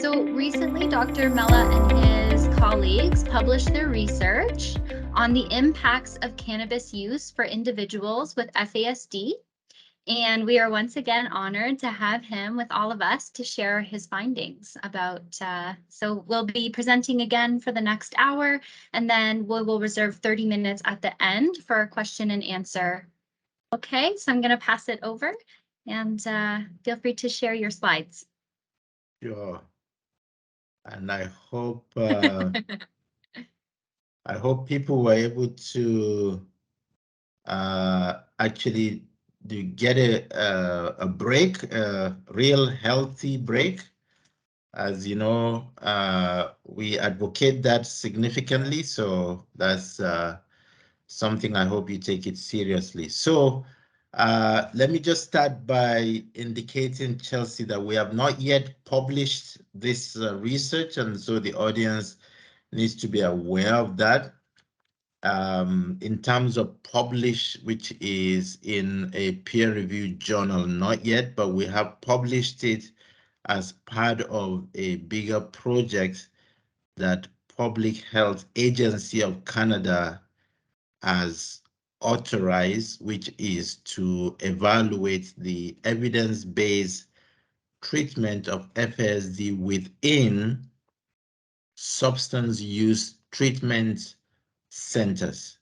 So recently, Dr. Mela and his colleagues published their research on the impacts of cannabis use for individuals with FASD. And we are once again honored to have him with all of us to share his findings about, so we'll be presenting again for the next hour, and then we will reserve 30 minutes at the end for a question and answer. Okay, so I'm going to pass it over and feel free to share your slides. Sure. And I hope people were able to actually get a break, a real healthy break. As you know, we advocate that significantly, so that's something I hope you take it seriously. So let me just start by indicating, Chelsea, that we have not yet published this research, and so the audience needs to be aware of that. In terms of publish, which is in a peer-reviewed journal, not yet, but we have published it as part of a bigger project that Public Health Agency of Canada has authorized, which is to evaluate the evidence-based treatment of FASD within substance use treatment centers.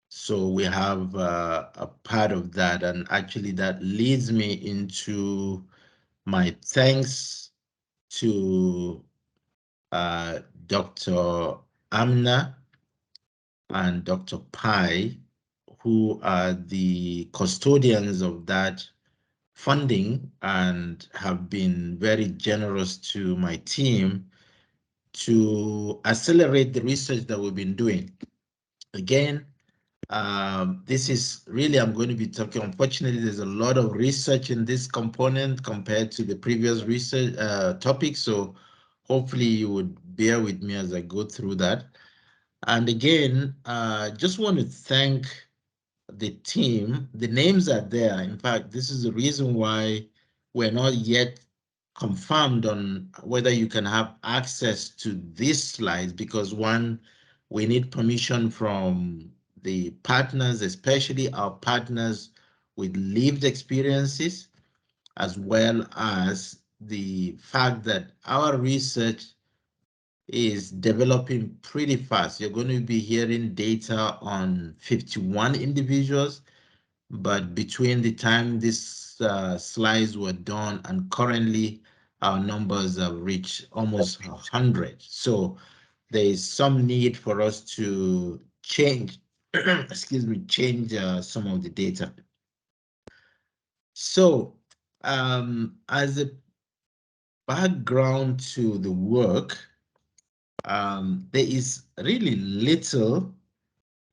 So we have a part of that, and actually that leads me into my thanks to Dr. Amna and Dr. Pai, who are the custodians of that funding and have been very generous to my team to accelerate the research that we've been doing. Again, this is really, I'm going to be talking, unfortunately, there's a lot of research in this component compared to the previous research topic, so hopefully you would bear with me as I go through that. And again, just want to thank the team. The names are there. In fact, this is the reason why we're not yet confirmed on whether you can have access to these slides, because one, we need permission from the partners, especially our partners with lived experiences, as well as the fact that our research is developing pretty fast. You're going to be hearing data on 51 individuals, but between the time these slides were done and currently our numbers have reached almost 100. So there is some need for us to change, excuse me, change some of the data. So as a background to the work, there is really little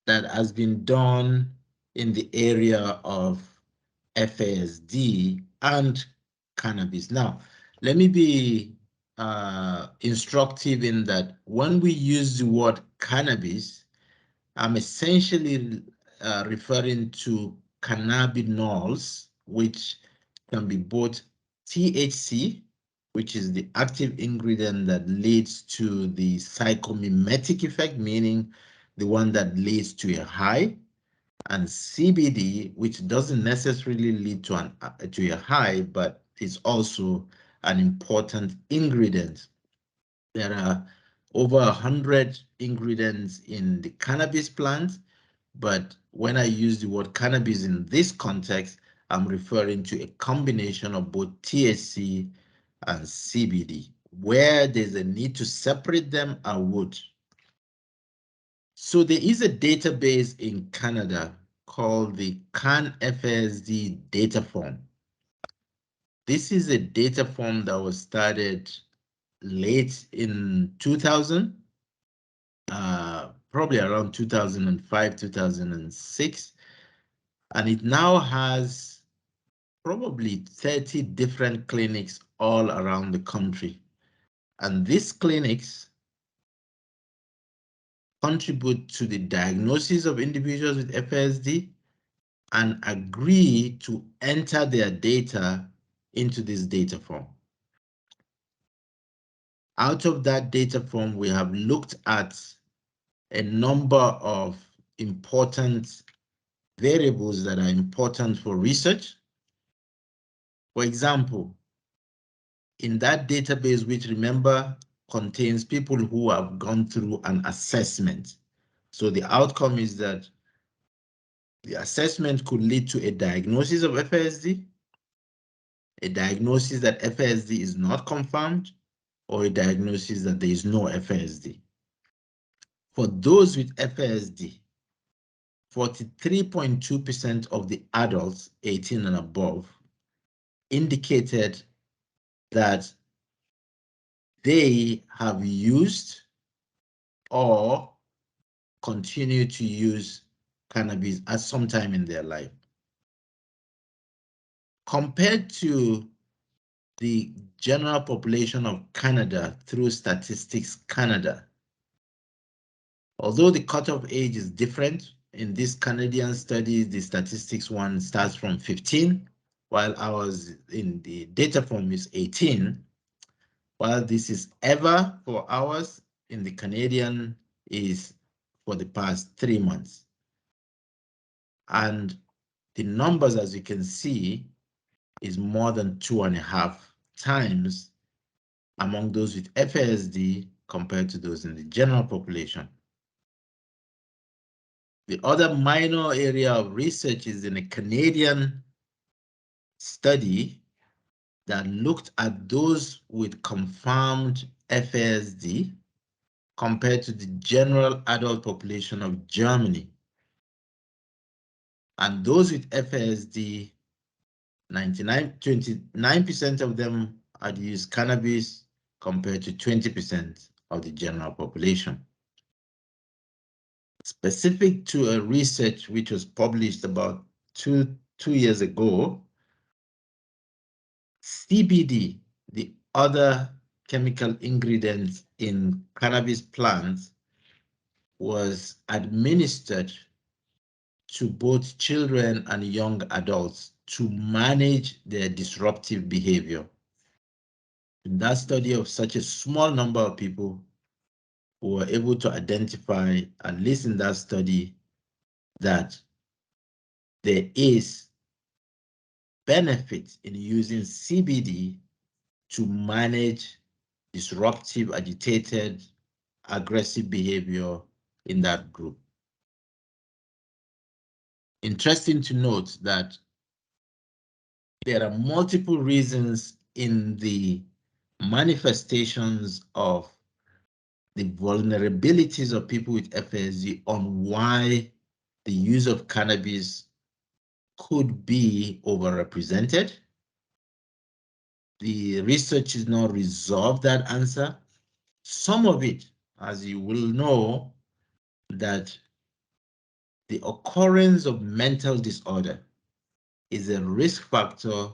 that has been done in the area of FASD and cannabis. Now, let me be instructive in that when we use the word cannabis, I'm essentially referring to cannabinoids, which can be both THC, which is the active ingredient that leads to the psychomimetic effect, meaning the one that leads to a high, and CBD, which doesn't necessarily lead to a high, but is also an important ingredient. There are over 100 ingredients in the cannabis plant, but when I use the word cannabis in this context, I'm referring to a combination of both THC and CBD. Where there's a need to separate them, I would. So there is a database in Canada called the CanFASD data form. This is a data form that was started late in 2000, probably around 2005, 2006. And it now has probably 30 different clinics all around the country. And these clinics contribute to the diagnosis of individuals with FASD and agree to enter their data into this data form. Out of that data from, we have looked at a number of important variables that are important for research. For example, in that database, which remember contains people who have gone through an assessment. So the outcome is that the assessment could lead to a diagnosis of FASD, a diagnosis that FASD is not confirmed, or a diagnosis that there is no FASD. For those with FASD, 43.2% of the adults 18 and above indicated that they have used or continue to use cannabis at some time in their life. Compared to the general population of Canada through Statistics Canada, although the cutoff age is different, in this Canadian study, the statistics one starts from 15, while ours in the data form is 18. While this is ever for ours, in the Canadian is for the past 3 months. And the numbers, as you can see, is more than 2.5 times among those with FASD compared to those in the general population. The other minor area of research is in a Canadian study that looked at those with confirmed FASD compared to the general adult population of Germany. And those with FASD, 29% of them had used cannabis compared to 20% of the general population. Specific to a research which was published about two years ago, CBD, the other chemical ingredient in cannabis plants, was administered to both children and young adults to manage their disruptive behavior. In that study of such a small number of people, we were able to identify, at least in that study, that there is benefit in using CBD to manage disruptive, agitated, aggressive behavior in that group. Interesting to note that there are multiple reasons in the manifestations of the vulnerabilities of people with FASD on why the use of cannabis could be overrepresented. The research has not resolved that answer. Some of it, as you will know, that the occurrence of mental disorder is a risk factor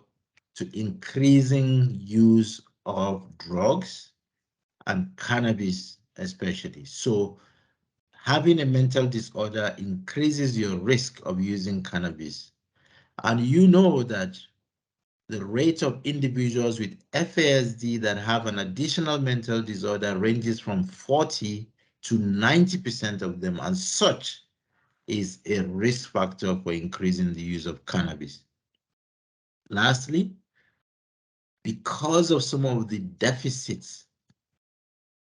to increasing use of drugs and cannabis especially. So having a mental disorder increases your risk of using cannabis. And you know that the rate of individuals with FASD that have an additional mental disorder ranges from 40 to 90% of them, and such is a risk factor for increasing the use of cannabis. Lastly, because of some of the deficits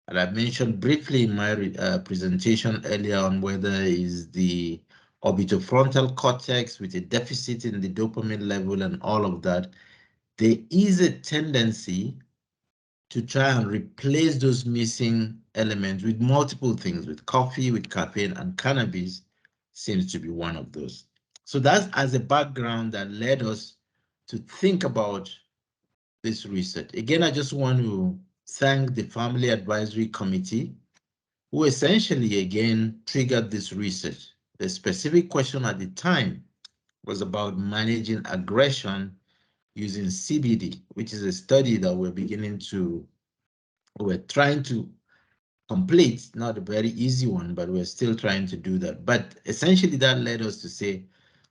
that I mentioned briefly in my presentation earlier on, whether is the orbitofrontal cortex with a deficit in the dopamine level and all of that, there is a tendency to try and replace those missing elements with multiple things, with coffee, with caffeine, and cannabis seems to be one of those. So that's as a background that led us to think about this research. Again, I just want to thank the Family Advisory Committee, who essentially, again, triggered this research. The specific question at the time was about managing aggression using CBD, which is a study that we're trying to complete, not a very easy one, but we're still trying to do that. But essentially that led us to say,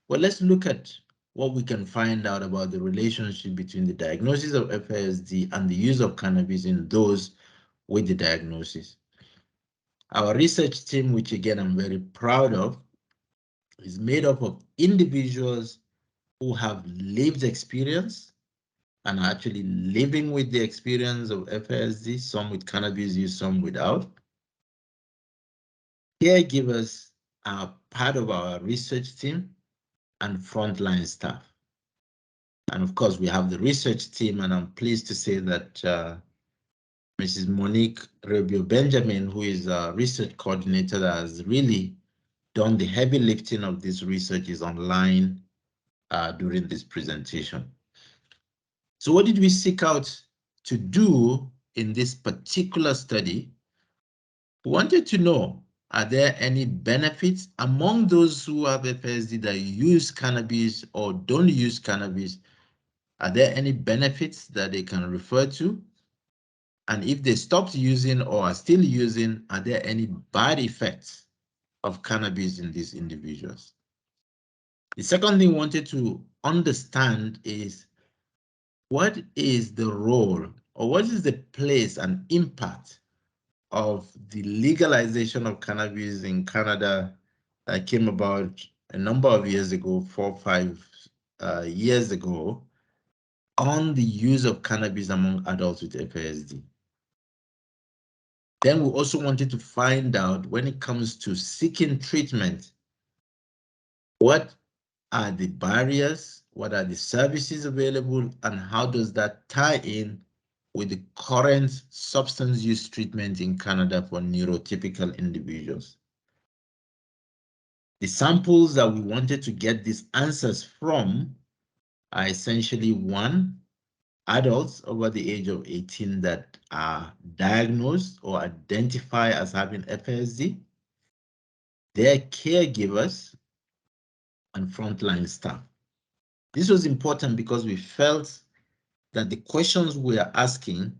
well, let's look at what we can find out about the relationship between the diagnosis of FASD and the use of cannabis in those with the diagnosis. Our research team, which again I'm very proud of, is made up of individuals who have lived experience and are actually living with the experience of FASD, some with cannabis use, some without. Caregivers are part of our research team and frontline staff. And of course, we have the research team, and I'm pleased to say that Mrs. Monique Rubio Benjamin, who is a research coordinator that has really done the heavy lifting of this research, is online during this presentation. So what did we seek out to do in this particular study? We wanted to know, are there any benefits among those who have FASD that use cannabis or don't use cannabis? Are there any benefits that they can refer to? And if they stopped using or are still using, are there any bad effects of cannabis in these individuals? The second thing we wanted to understand is, what is the role or what is the place and impact of the legalization of cannabis in Canada that came about a number of years ago, 4 or 5 years ago, on the use of cannabis among adults with FASD? Then we also wanted to find out, when it comes to seeking treatment, what are the barriers, what are the services available, and how does that tie in with the current substance use treatment in Canada for neurotypical individuals? The samples that we wanted to get these answers from are essentially: one, adults over the age of 18 that are diagnosed or identify as having FASD, their caregivers, and frontline staff. This was important because we felt that the questions we are asking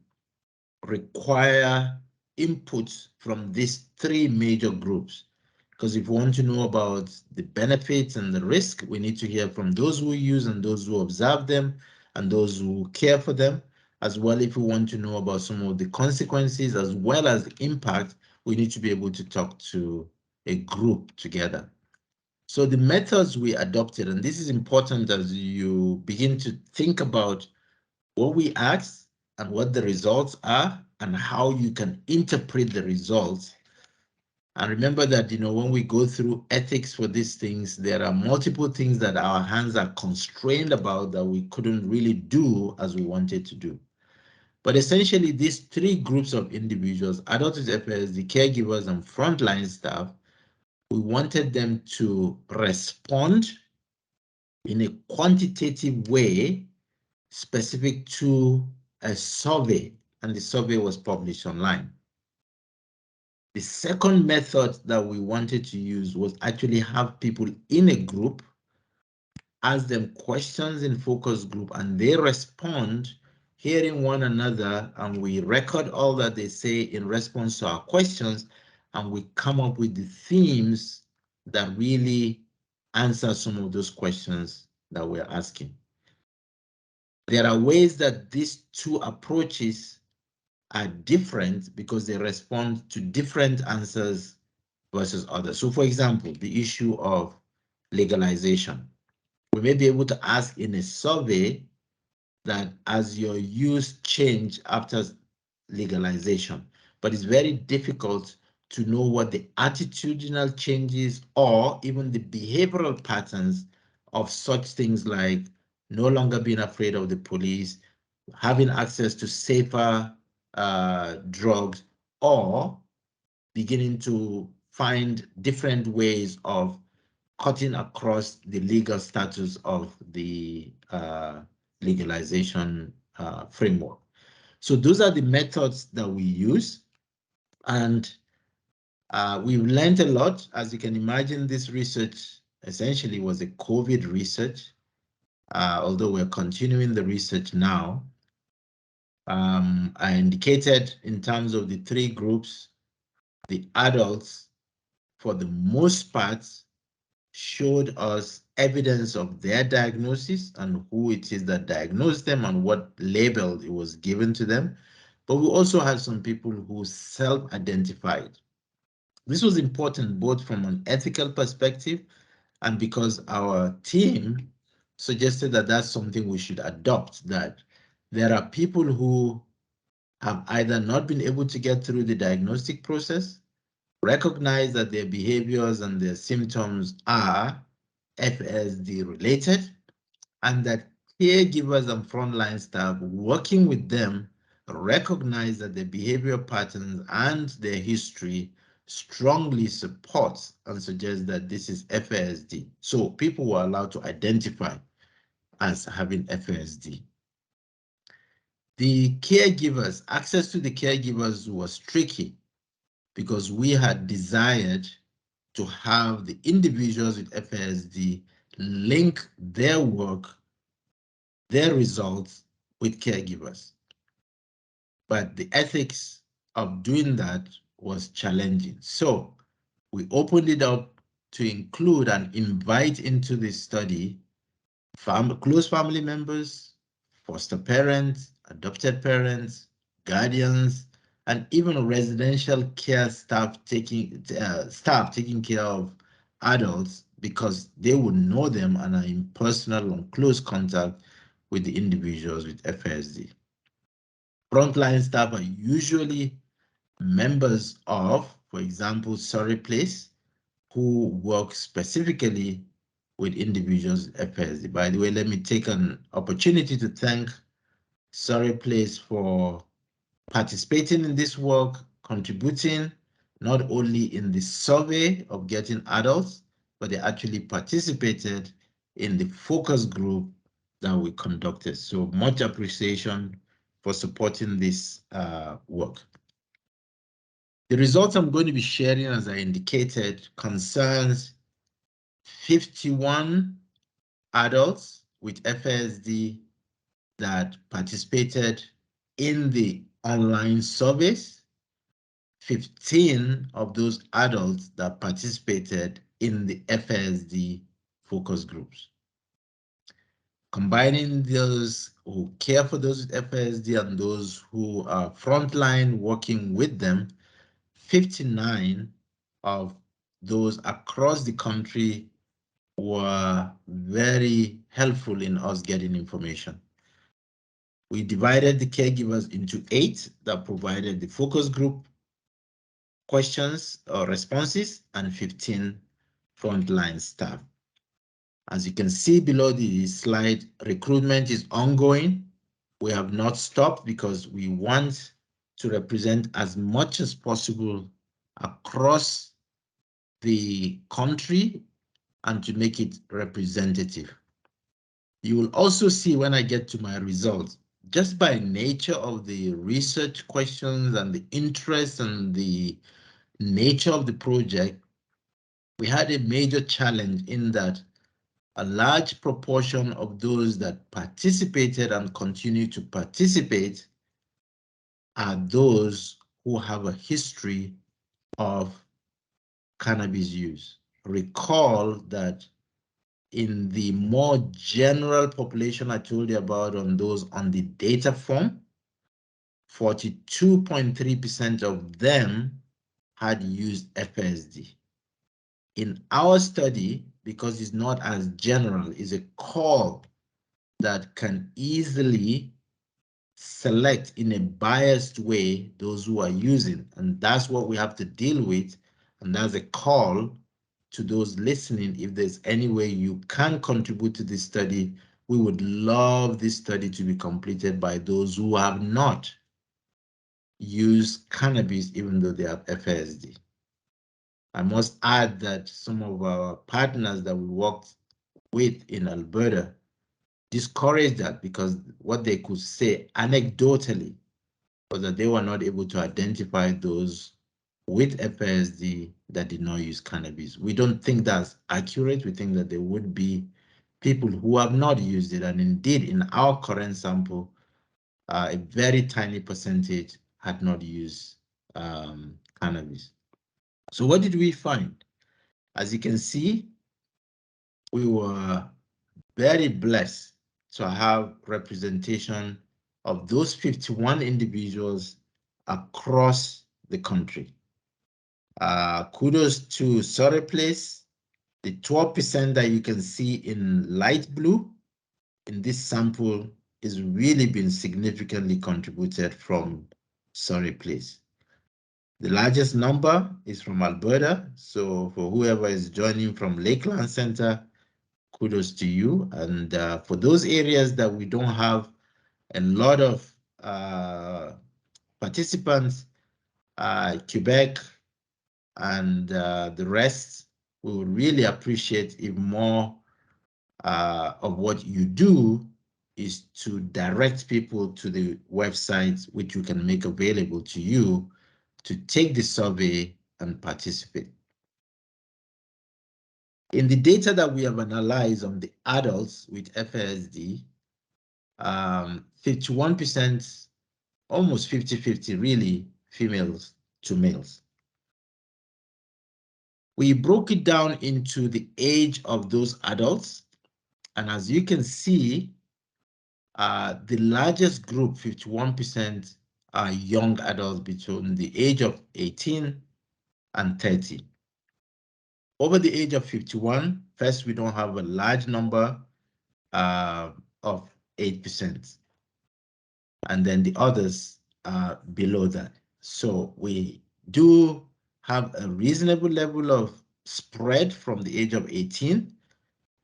require input from these three major groups. Because if we want to know about the benefits and the risk, we need to hear from those who use and those who observe them and those who care for them. As well, if we want to know about some of the consequences as well as the impact, we need to be able to talk to a group together. So the methods we adopted, and this is important as you begin to think about what we asked and what the results are and how you can interpret the results. And remember that, when we go through ethics for these things, there are multiple things that our hands are constrained about that we couldn't really do as we wanted to do. But essentially, these three groups of individuals, adults with FASD, caregivers, and frontline staff, we wanted them to respond in a quantitative way specific to a survey, and the survey was published online. The second method that we wanted to use was actually have people in a group, ask them questions in focus group, and they respond, hearing one another, and we record all that they say in response to our questions, and we come up with the themes that really answer some of those questions that we're asking. There are ways that these two approaches are different because they respond to different answers versus others. So for example, the issue of legalization. We may be able to ask in a survey that as your use change after legalization, but it's very difficult to know what the attitudinal changes or even the behavioral patterns of such things like no longer being afraid of the police, having access to safer drugs, or beginning to find different ways of cutting across the legal status of the legalization framework. So those are the methods that we use, and we've learned a lot. As you can imagine, this research essentially was a COVID research, although we're continuing the research now. I indicated in terms of the three groups, the adults, for the most part, showed us evidence of their diagnosis and who it is that diagnosed them and what label it was given to them. but we also had some people who self-identified. This was important both from an ethical perspective and because our team suggested that that's something we should adopt, that there are people who have either not been able to get through the diagnostic process, recognize that their behaviors and their symptoms are FSD related, and that caregivers and frontline staff working with them recognize that their behavioral patterns and their history strongly supports and suggests that this is FASD. So people were allowed to identify as having FASD. The caregivers, access to the caregivers was tricky because we had desired to have the individuals with FASD link their work, their results with caregivers. But the ethics of doing that was challenging. So we opened it up to include and invite into this study close family members, foster parents, adopted parents, guardians, and even residential care staff taking care of adults because they would know them and are in personal and close contact with the individuals with FSD. Frontline staff are usually members of, for example, Surrey Place, who work specifically with individuals with FSD. By the way, let me take an opportunity to thank Surrey Place for participating in this work, contributing not only in the survey of getting adults, but they actually participated in the focus group that we conducted. So much appreciation for supporting this work. The results I'm going to be sharing, as I indicated, concerns 51 adults with FSD that participated in the online surveys, 15 of those adults that participated in the FSD focus groups. Combining those who care for those with FSD and those who are frontline working with them, 59 of those across the country were very helpful in us getting information. We divided the caregivers into 8 that provided the focus group questions or responses and 15 frontline staff. As you can see below the slide, recruitment is ongoing. We have not stopped because we want to represent as much as possible across the country and to make it representative. You will also see when I get to my results, just by nature of the research questions and the interest and the nature of the project, we had a major challenge in that a large proportion of those that participated and continue to participate are those who have a history of cannabis use. Recall that in the more general population I told you about on those on the data form, 42.3% of them had used FSD. In our study, because it's not as general, it's a call that can easily select in a biased way those who are using, and that's what we have to deal with, and that's a call to those listening. If there's any way you can contribute to this study, we would love this study to be completed by those who have not used cannabis even though they have FSD. I must add that some of our partners that we worked with in Alberta discouraged that because what they could say anecdotally was that they were not able to identify those with FSD that did not use cannabis. We don't think that's accurate. We think that there would be people who have not used it. And indeed, in our current sample, a very tiny percentage had not used cannabis. So what did we find? As you can see, we were very blessed to have representation of those 51 individuals across the country. Kudos to Surrey Place. The 12% that you can see in light blue in this sample is really been significantly contributed from Surrey Place. The largest number is from Alberta. So for whoever is joining from Lakeland Center, kudos to you. And for those areas that we don't have a lot of participants, Quebec and the rest, we would really appreciate if more of what you do is to direct people to the websites which you can make available to you to take the survey and participate. In the data that we have analyzed on the adults with FASD, 51%, almost 50-50 really, females to males. We broke it down into the age of those adults. And as you can see, the largest group, 51%, are young adults between the age of 18 and 30. Over the age of 51, first, we don't have a large number of 8%. And then the others are below that. So we do have a reasonable level of spread from the age of 18.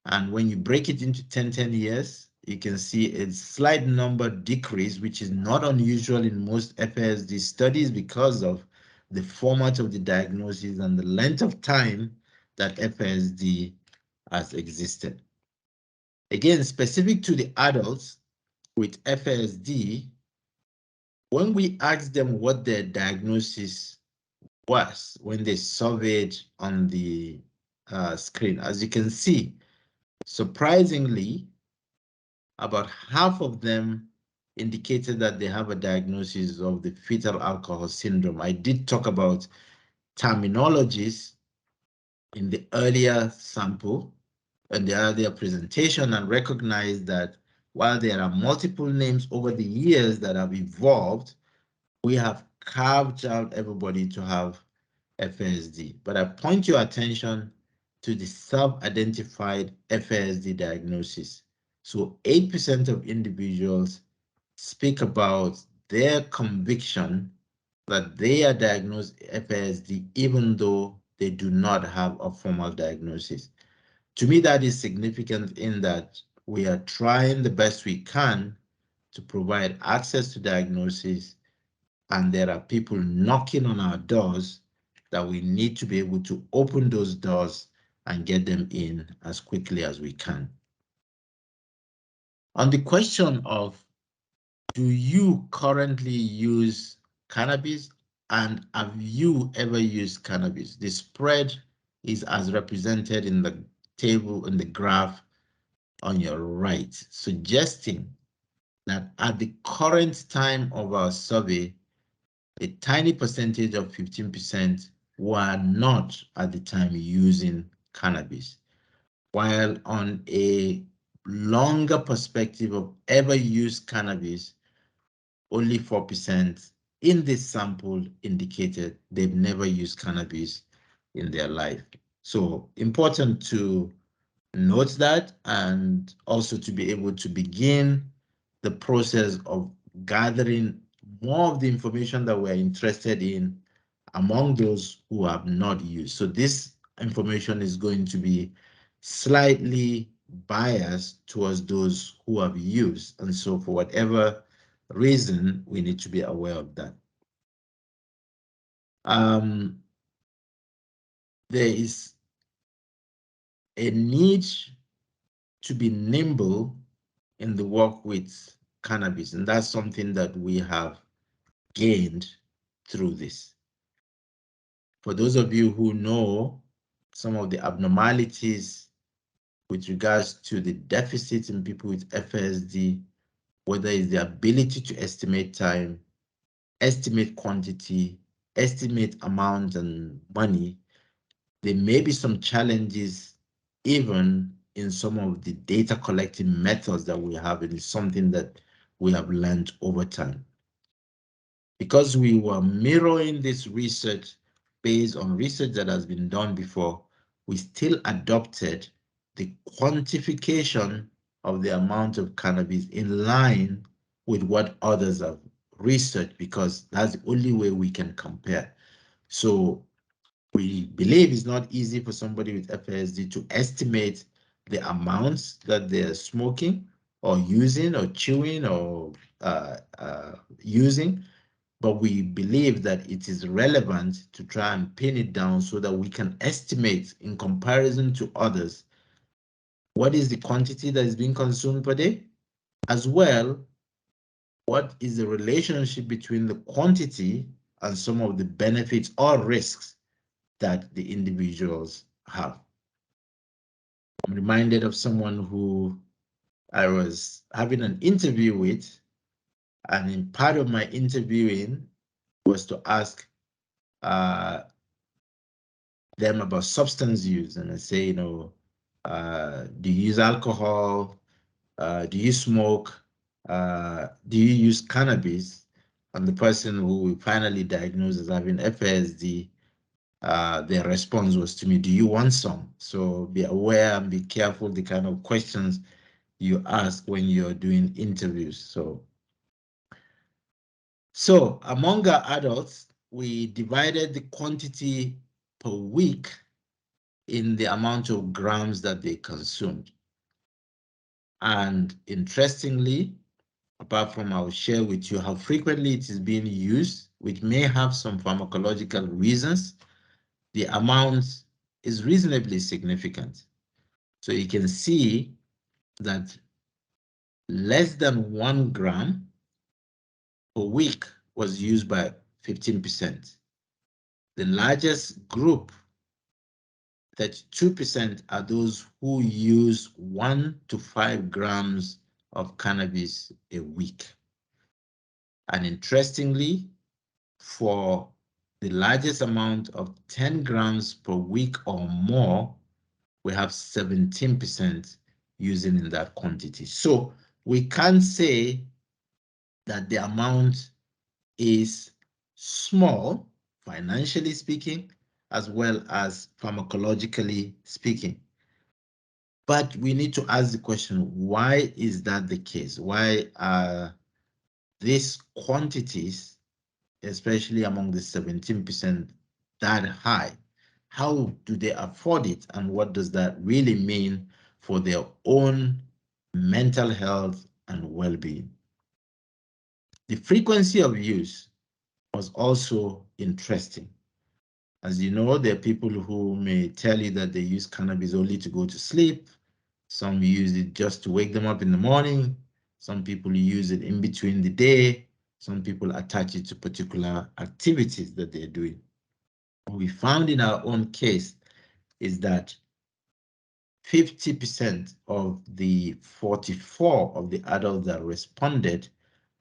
And when you break it into 10 years, you can see a slight number decrease, which is not unusual in most FASD studies because of the format of the diagnosis and the length of time that FASD has existed. Again, specific to the adults with FASD, when we asked them what their diagnosis was when they surveyed on the screen, as you can see, surprisingly, about half of them indicated that they have a diagnosis of the fetal alcohol syndrome. I did talk about terminologies in the earlier sample and the earlier presentation and recognize that while there are multiple names over the years that have evolved, we have carved out everybody to have FASD. But I point your attention to the self-identified FASD diagnosis. So 8% of individuals speak about their conviction that they are diagnosed FASD even though they do not have a formal diagnosis. To me, that is significant in that we are trying the best we can to provide access to diagnosis, and there are people knocking on our doors that we need to be able to open those doors and get them in as quickly as we can. On the question of, do you currently use cannabis and have you ever used cannabis? The spread is as represented in the table in the graph on your right, suggesting that at the current time of our survey, a tiny percentage of 15% were not at the time using cannabis, while on a longer perspective of ever used cannabis, only 4% in this sample indicated they've never used cannabis in their life. So important to note that, and also to be able to begin the process of gathering more of the information that we're interested in among those who have not used. So this information is going to be slightly biased towards those who have used. And so for whatever reason, we need to be aware of that. There is a need to be nimble in the work with cannabis, and that's something that we have gained through this. For those of you who know some of the abnormalities with regards to the deficits in people with FASD, whether it's the ability to estimate time, estimate quantity, estimate amount and money, there may be some challenges even in some of the data collecting methods that we have. It is something that we have learned over time. Because we were mirroring this research based on research that has been done before, we still adopted the quantification of the amount of cannabis in line with what others have researched, because that's the only way we can compare. So we believe it's not easy for somebody with FASD to estimate the amounts that they're smoking or using or chewing or using, but we believe that it is relevant to try and pin it down so that we can estimate in comparison to others what is the quantity that is being consumed per day, as well what is the relationship between the quantity and some of the benefits or risks that the individuals have. I'm reminded of someone who I was having an interview with, and in part of my interviewing was to ask them about substance use. And I say, do you use alcohol? Do you smoke? Do you use cannabis? And the person who we finally diagnosed as having FASD, their response was to me, do you want some? So be aware and be careful the kind of questions you ask when you're doing interviews. So among our adults, we divided the quantity per week in the amount of grams that they consumed. And interestingly, apart from I'll share with you how frequently it is being used, which may have some pharmacological reasons, the amount is reasonably significant. So you can see that less than 1 gram per week was used by 15%. The largest group, 32%, are those who use 1 to 5 grams of cannabis a week. And interestingly, for the largest amount of 10 grams per week or more, we have 17% using in that quantity. So we can't say that the amount is small, financially speaking, as well as pharmacologically speaking. But we need to ask the question, why is that the case? Why are these quantities, especially among the 17%, that high? How do they afford it? And what does that really mean for their own mental health and well-being? The frequency of use was also interesting. As you know, there are people who may tell you that they use cannabis only to go to sleep. Some use it just to wake them up in the morning. Some people use it in between the day. Some people attach it to particular activities that they're doing. What we found in our own case is that 50% of the 44 of the adults that responded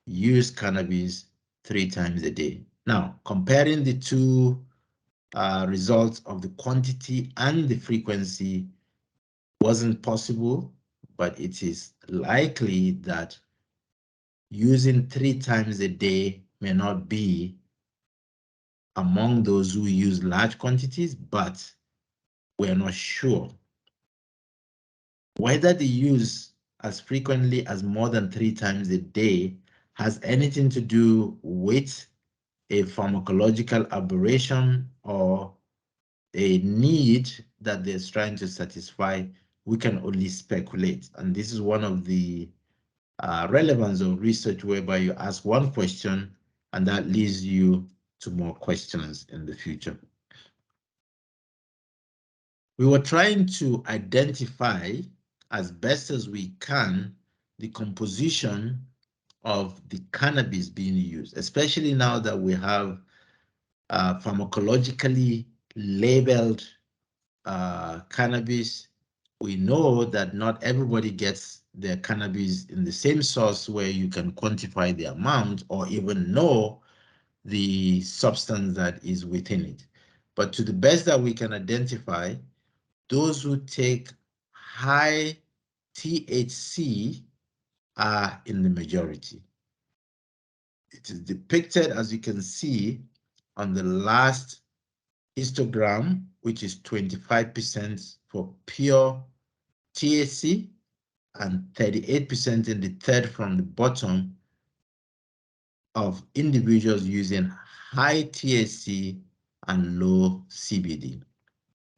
used cannabis 3 times a day. Now, comparing the two results of the quantity and the frequency wasn't possible, but it is likely that using 3 times a day may not be among those who use large quantities, but we're not sure. Whether the use as frequently as more than 3 times a day has anything to do with a pharmacological aberration or a need that they're trying to satisfy, we can only speculate. And this is one of the relevance of research, whereby you ask one question and that leads you to more questions in the future. We were trying to identify as best as we can the composition of the cannabis being used, especially now that we have pharmacologically labeled cannabis. We know that not everybody gets their cannabis in the same source where you can quantify the amount or even know the substance that is within it. But to the best that we can identify, those who take high THC are in the majority. it is depicted, as you can see, on the last histogram, which is 25% for pure THC and 38% in the third from the bottom of individuals using high THC and low CBD.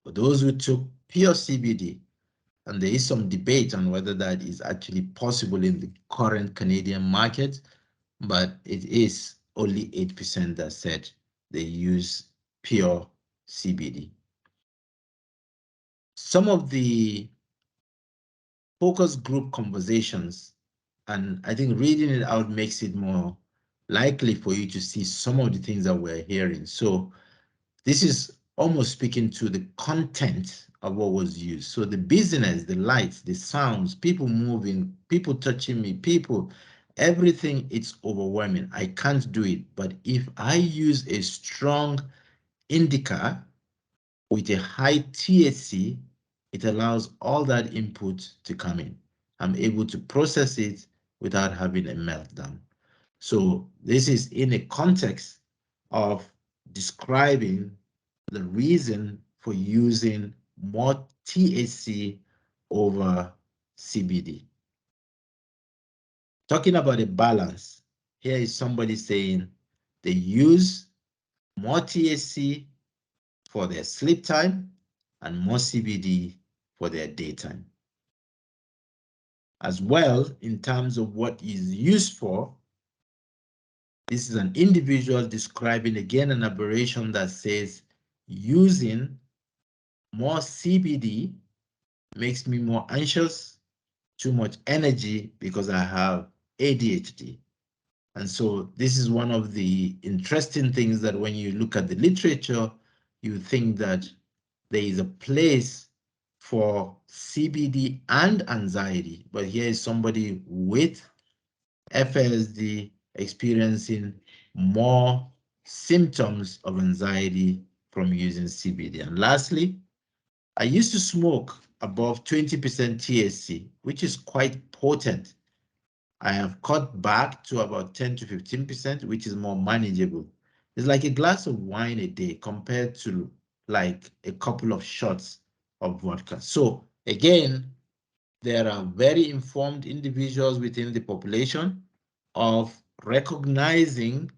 For those who took pure CBD, and there is some debate on whether that is actually possible in the current Canadian market, but it is only 8% that said they use pure CBD. Some of the focus group conversations, and I think reading it out makes it more likely for you to see some of the things that we're hearing. So this is almost speaking to the content of what was used. So the business, the lights, the sounds, people moving, people touching me, people, everything, it's overwhelming. I can't do it. But if I use a strong indica with a high THC, it allows all that input to come in. I'm able to process it without having a meltdown. So this is in a context of describing the reason for using more THC over CBD. Talking about a balance, here is somebody saying they use more THC for their sleep time and more CBD for their daytime. As well, in terms of what is used for, this is an individual describing again an aberration that says using more CBD makes me more anxious, too much energy because I have ADHD. And so this is one of the interesting things that when you look at the literature, you think that there is a place for CBD and anxiety, but here is somebody with FASD experiencing more symptoms of anxiety from using CBD. And lastly, I used to smoke above 20% THC, which is quite potent. I have cut back to about 10 to 15%, which is more manageable. It's like a glass of wine a day compared to like a couple of shots of vodka. So again, there are very informed individuals within the population of recognizing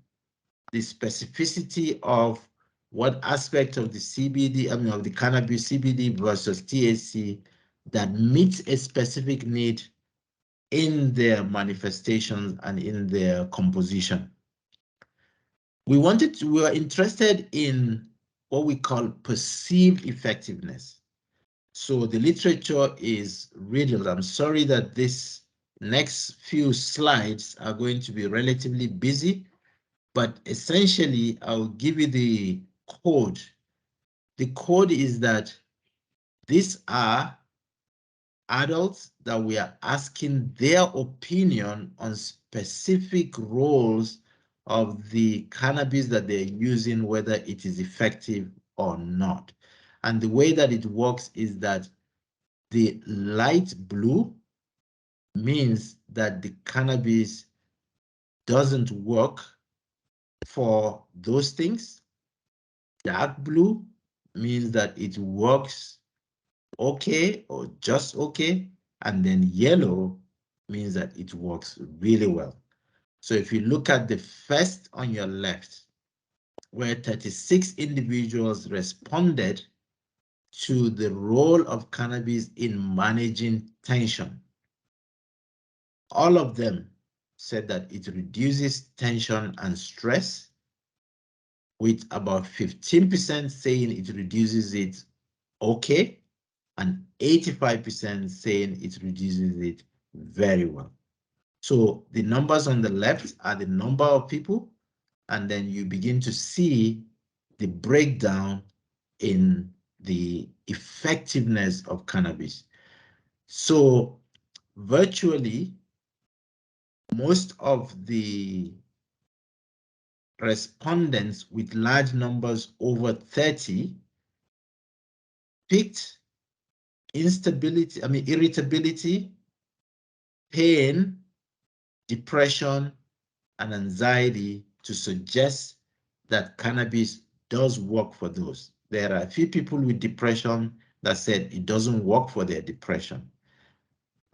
the specificity of what aspect of the CBD, of the cannabis CBD versus THC that meets a specific need in their manifestations and in their composition. We were interested in what we call perceived effectiveness. So the literature is riddled. I'm sorry that this next few slides are going to be relatively busy, but essentially I'll give you the code. The code is that these are adults that we are asking their opinion on specific roles of the cannabis that they're using, whether it is effective or not. And the way that it works is that the light blue means that the cannabis doesn't work for those things. Dark blue means that it works okay or just okay. And then yellow means that it works really well. So if you look at the first on your left, where 36 individuals responded to the role of cannabis in managing tension, all of them said that it reduces tension and stress, with about 15% saying it reduces it okay, and 85% saying it reduces it very well. So the numbers on the left are the number of people, and then you begin to see the breakdown in the effectiveness of cannabis. So virtually, most of the respondents with large numbers over 30 picked irritability, pain, depression, and anxiety to suggest that cannabis does work for those. There are a few people with depression that said it doesn't work for their depression.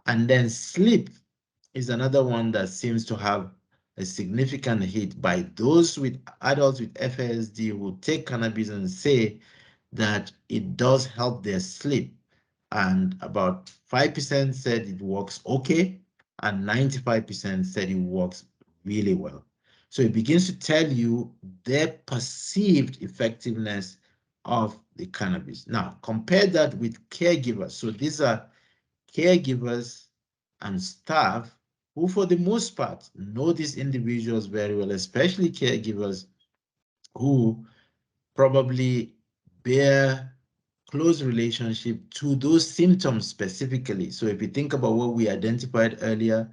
And then sleep is another one that seems to have a significant hit by those with adults with FASD who take cannabis and say that it does help their sleep. And about 5% said it works okay, and 95% said it works really well. So it begins to tell you their perceived effectiveness of the cannabis. Now, compare that with caregivers. So these are caregivers and staff who, for the most part, know these individuals very well, especially caregivers who probably bear close relationship to those symptoms specifically. So if you think about what we identified earlier,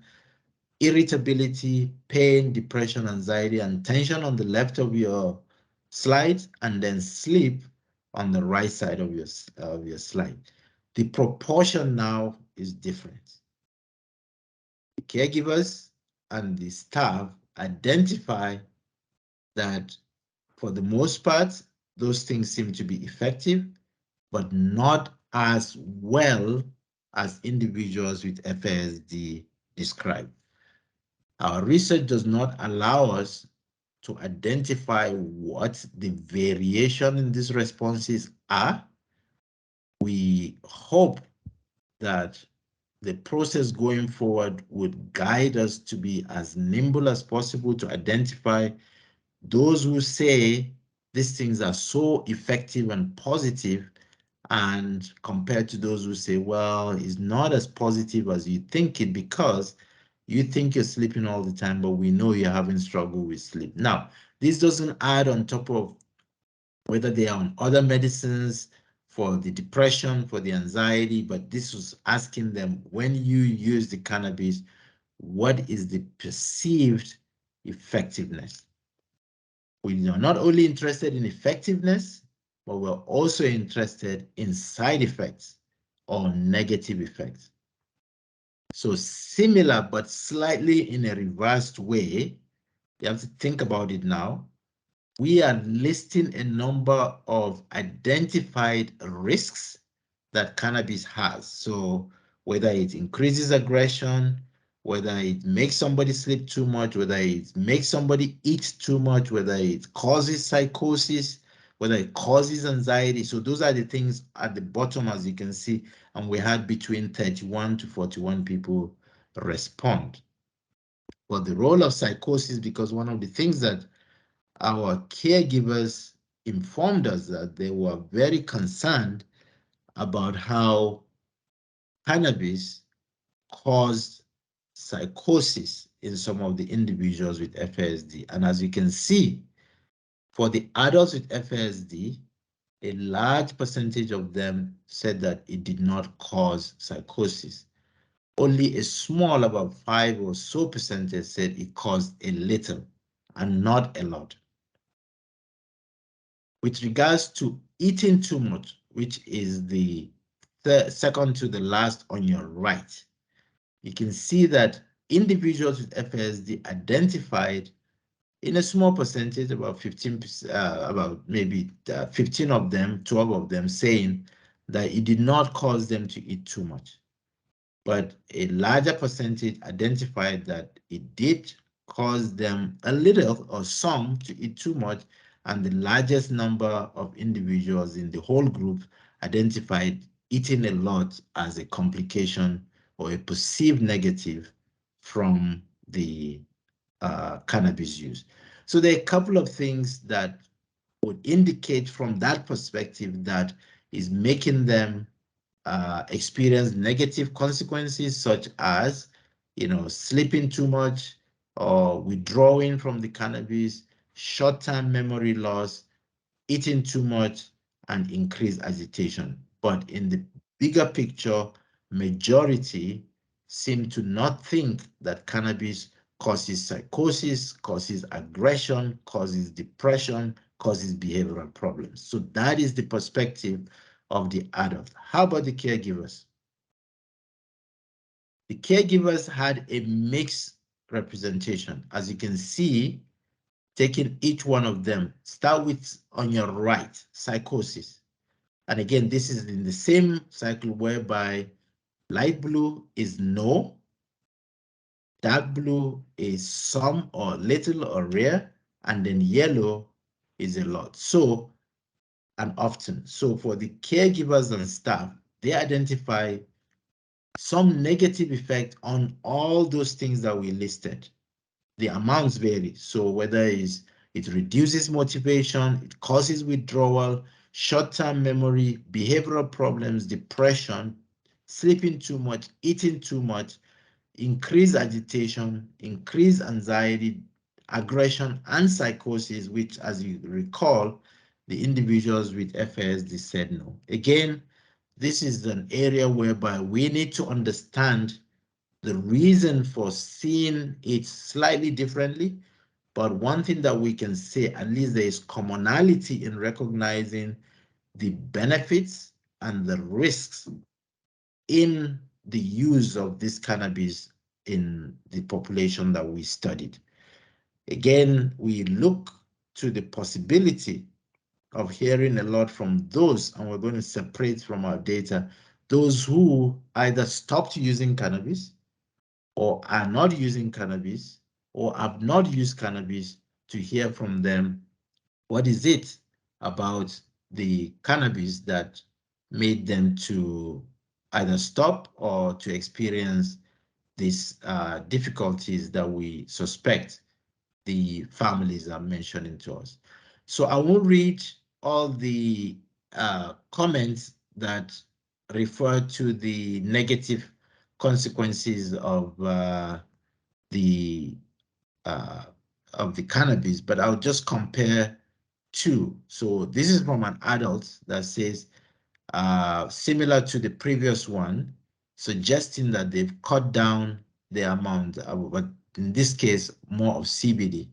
irritability, pain, depression, anxiety, and tension on the left of your slide, and then sleep on the right side of your slide. The proportion now is different. The caregivers and the staff identify that for the most part, those things seem to be effective, but not as well as individuals with FASD describe. Our research does not allow us to identify what the variation in these responses are. We hope that the process going forward would guide us to be as nimble as possible to identify those who say these things are so effective and positive, and compared to those who say, well, it's not as positive as you think it because you think you're sleeping all the time, but we know you're having struggle with sleep. Now, this doesn't add on top of whether they are on other medicines for the depression, for the anxiety, but this was asking them, when you use the cannabis, what is the perceived effectiveness? We are not only interested in effectiveness, but we're also interested in side effects or negative effects. So similar, but slightly in a reversed way, you have to think about it now. We are listing a number of identified risks that cannabis has. So whether it increases aggression, whether it makes somebody sleep too much, whether it makes somebody eat too much, whether it causes psychosis, whether it causes anxiety. So those are the things at the bottom, as you can see, and we had between 31 to 41 people respond. Well, the role of psychosis, because one of the things that our caregivers informed us that they were very concerned about how cannabis caused psychosis in some of the individuals with FASD. And as you can see, for the adults with FASD, a large percentage of them said that it did not cause psychosis. Only a small, about 5 or so percentage, said it caused a little and not a lot. With regards to eating too much, which is the second to the last on your right, you can see that individuals with FASD identified in a small percentage, about 15%, about maybe 15 of them, 12 of them saying that it did not cause them to eat too much. But a larger percentage identified that it did cause them a little or some to eat too much, and the largest number of individuals in the whole group identified eating a lot as a complication or a perceived negative from the cannabis use. So there are a couple of things that would indicate from that perspective that is making them experience negative consequences, such as, sleeping too much or withdrawing from the cannabis, short-term memory loss, eating too much, and increased agitation. But in the bigger picture, majority seem to not think that cannabis causes psychosis, causes aggression, causes depression, causes behavioral problems. So that is the perspective of the adult. How about the caregivers? The caregivers had a mixed representation. As you can see, taking each one of them, start with on your right, psychosis. And again, this is in the same cycle whereby light blue is no, dark blue is some or little or rare, and then yellow is a lot. So, and often. So for the caregivers and staff, they identify some negative effect on all those things that we listed. The amounts vary. So whether it reduces motivation, it causes withdrawal, short-term memory, behavioral problems, depression, sleeping too much, eating too much, increased agitation, increased anxiety, aggression, and psychosis, which, as you recall, the individuals with FASD said no. Again, this is an area whereby we need to understand the reason for seeing it slightly differently. But one thing that we can say, at least there is commonality in recognizing the benefits and the risks in the use of this cannabis in the population that we studied. Again, we look to the possibility of hearing a lot from those, and we're going to separate from our data, those who either stopped using cannabis or are not using cannabis or have not used cannabis, to hear from them what is it about the cannabis that made them to either stop or to experience these difficulties that we suspect the families are mentioning to us. So I will read all the comments that refer to the negative consequences the of the cannabis, but I'll just compare two. So this is from an adult that says, similar to the previous one, suggesting that they've cut down the amount, but in this case, more of CBD.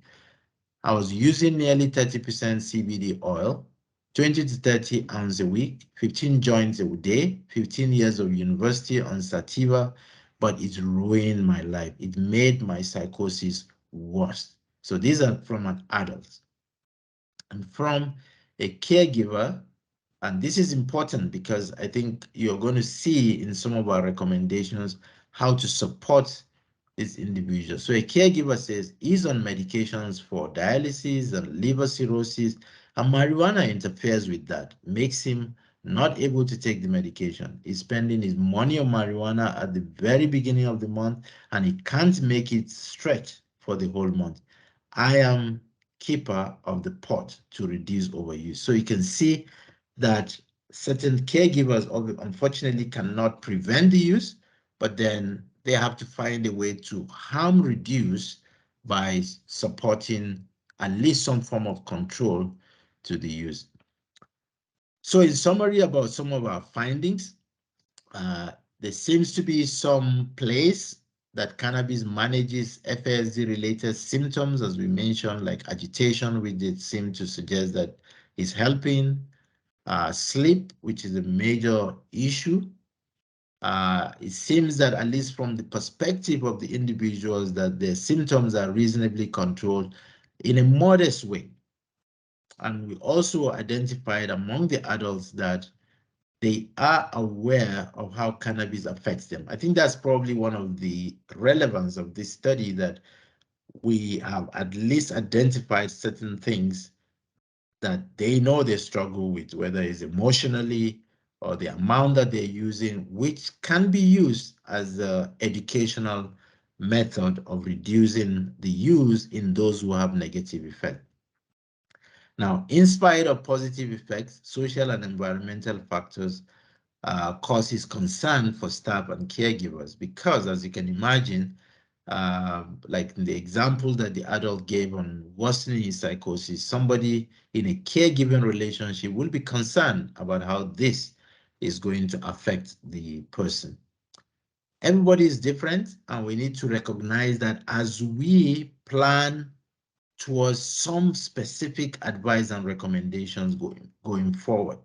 I was using nearly 30% CBD oil, 20 to 30 ounces a week, 15 joints a day, 15 years of university on sativa, but it ruined my life. It made my psychosis worse. So these are from an adult. And from a caregiver, and this is important because I think you're going to see in some of our recommendations how to support this individual. So a caregiver says he's on medications for dialysis and liver cirrhosis, and marijuana interferes with that, makes him not able to take the medication. He's spending his money on marijuana at the very beginning of the month, and he can't make it stretch for the whole month. I am keeper of the pot to reduce overuse. So you can see that certain caregivers unfortunately cannot prevent the use, but then they have to find a way to harm reduce by supporting at least some form of control to the use. So in summary about some of our findings, there seems to be some place that cannabis manages FASD-related symptoms, as we mentioned, like agitation, which did seem to suggest that is helping. Sleep, which is a major issue. It seems that, at least from the perspective of the individuals, that their symptoms are reasonably controlled in a modest way. And we also identified among the adults that they are aware of how cannabis affects them. I think that's probably one of the relevance of this study, that we have at least identified certain things that they know they struggle with, whether it's emotionally or the amount that they're using, which can be used as an educational method of reducing the use in those who have negative effect. Now, in spite of positive effects, social and environmental factors causes concern for staff and caregivers, because, as you can imagine, like in the example that the adult gave on worsening his psychosis, somebody in a caregiving relationship will be concerned about how this is going to affect the person. Everybody is different, and we need to recognize that as we plan towards some specific advice and recommendations going forward.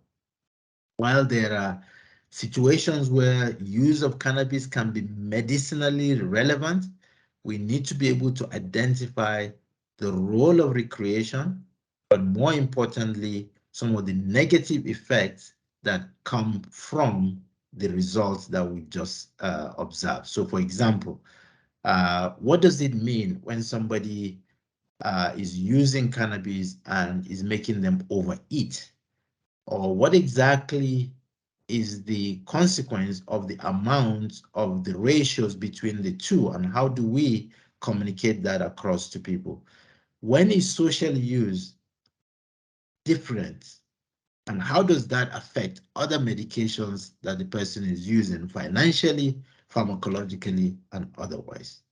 While there are situations where use of cannabis can be medicinally relevant, we need to be able to identify the role of recreation, but more importantly, some of the negative effects that come from the results that we just observed. So for example, what does it mean when somebody is using cannabis and is making them overeat? Or what exactly is the consequence of the amount of the ratios between the two, and how do we communicate that across to people? When is social use different, and how does that affect other medications that the person is using financially, pharmacologically, and otherwise?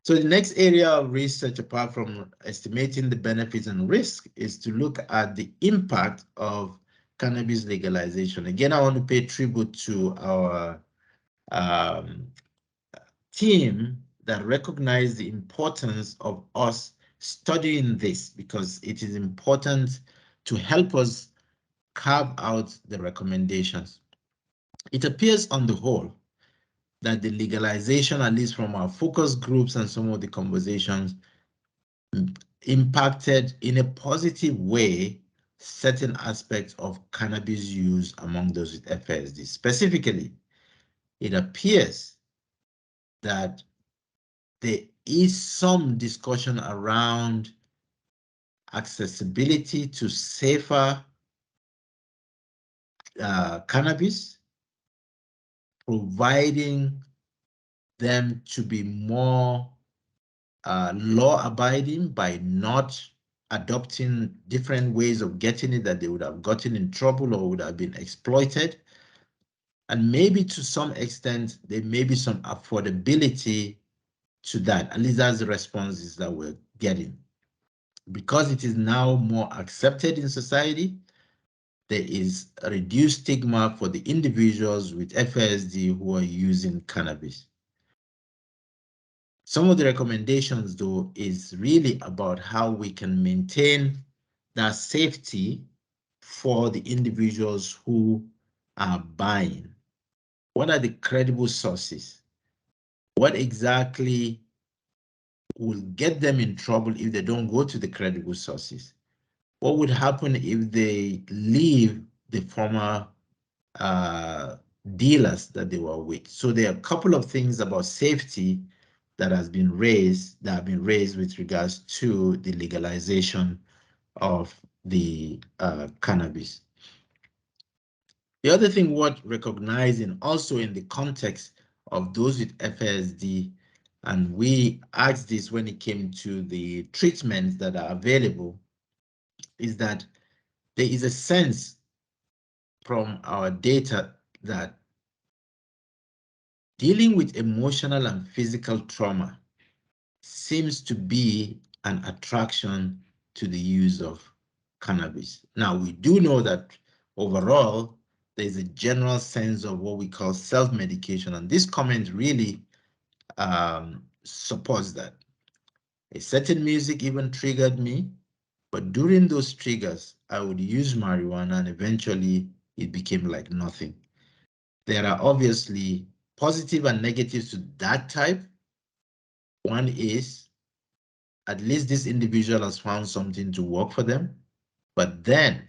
So the next area of research, apart from estimating the benefits and risk, is to look at the impact of cannabis legalization. Again, I want to pay tribute to our team that recognize the importance of us studying this, because it is important to help us carve out the recommendations. It appears on the whole that the legalization, at least from our focus groups and some of the conversations, impacted in a positive way certain aspects of cannabis use among those with FASD. Specifically, it appears that there is some discussion around accessibility to safer cannabis, providing them to be more law-abiding by not adopting different ways of getting it that they would have gotten in trouble or would have been exploited. And maybe to some extent, there may be some affordability to that. At least that's the responses that we're getting. Because it is now more accepted in society, there is a reduced stigma for the individuals with FASD who are using cannabis. Some of the recommendations, though, is really about how we can maintain that safety for the individuals who are buying. What are the credible sources? What exactly will get them in trouble if they don't go to the credible sources? What would happen if they leave the former dealers that they were with? So there are a couple of things about safety that have been raised with regards to the legalization of the cannabis. The other thing worth recognizing also in the context of those with FASD, and we asked this when it came to the treatments that are available, is that there is a sense from our data that dealing with emotional and physical trauma seems to be an attraction to the use of cannabis. Now, we do know that overall, there's a general sense of what we call self-medication, and this comment really supports that. A certain music even triggered me, but during those triggers, I would use marijuana and eventually it became like nothing. There are obviously positive and negatives to that type. One is, at least this individual has found something to work for them, but then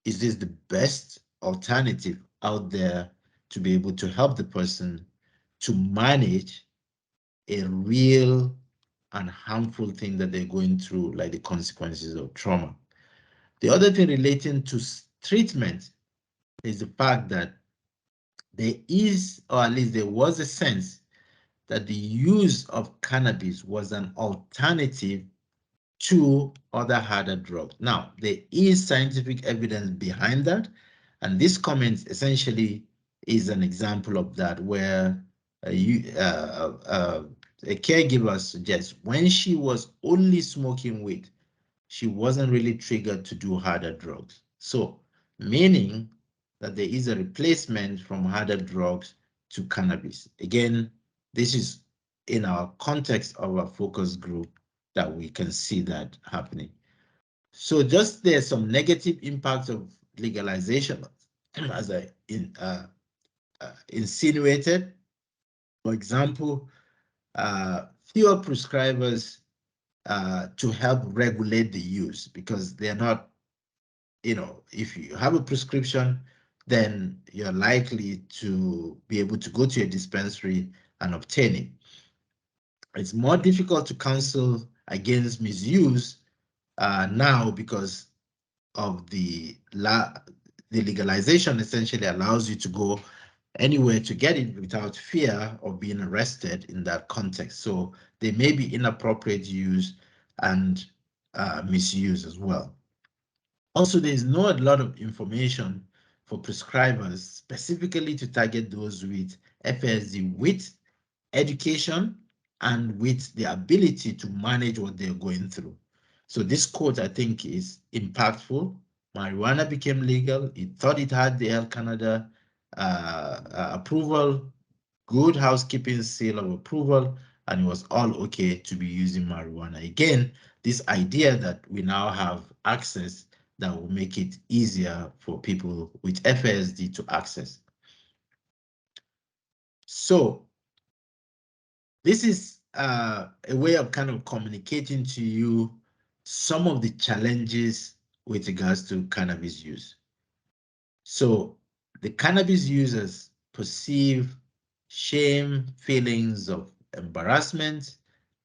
is this the best alternative out there to be able to help the person to manage a real and harmful thing that they're going through, like the consequences of trauma? The other thing relating to treatment is the fact that there is, or at least there was, a sense that the use of cannabis was an alternative to other harder drugs. Now, there is scientific evidence behind that, and this comment essentially is an example of that, where a caregiver suggests when she was only smoking weed, she wasn't really triggered to do harder drugs. So, meaning that there is a replacement from harder drugs to cannabis. Again, this is in our context of a focus group that we can see that happening. So just there's some negative impacts of legalization, as I insinuated. For example, fewer prescribers to help regulate the use, because they're not, if you have a prescription, then you're likely to be able to go to a dispensary and obtain it. It's more difficult to counsel against misuse now because of the legalization essentially allows you to go anywhere to get it without fear of being arrested in that context. So there may be inappropriate use and misuse as well. Also, there is not a lot of information for prescribers specifically to target those with FASD with education and with the ability to manage what they're going through. So this quote, I think, is impactful. Marijuana became legal. It thought it had the Health Canada approval, good housekeeping seal of approval, and it was all okay to be using marijuana. Again, this idea that we now have access that will make it easier for people with FASD to access. So this is a way of kind of communicating to you some of the challenges with regards to cannabis use. So the cannabis users perceive shame, feelings of embarrassment,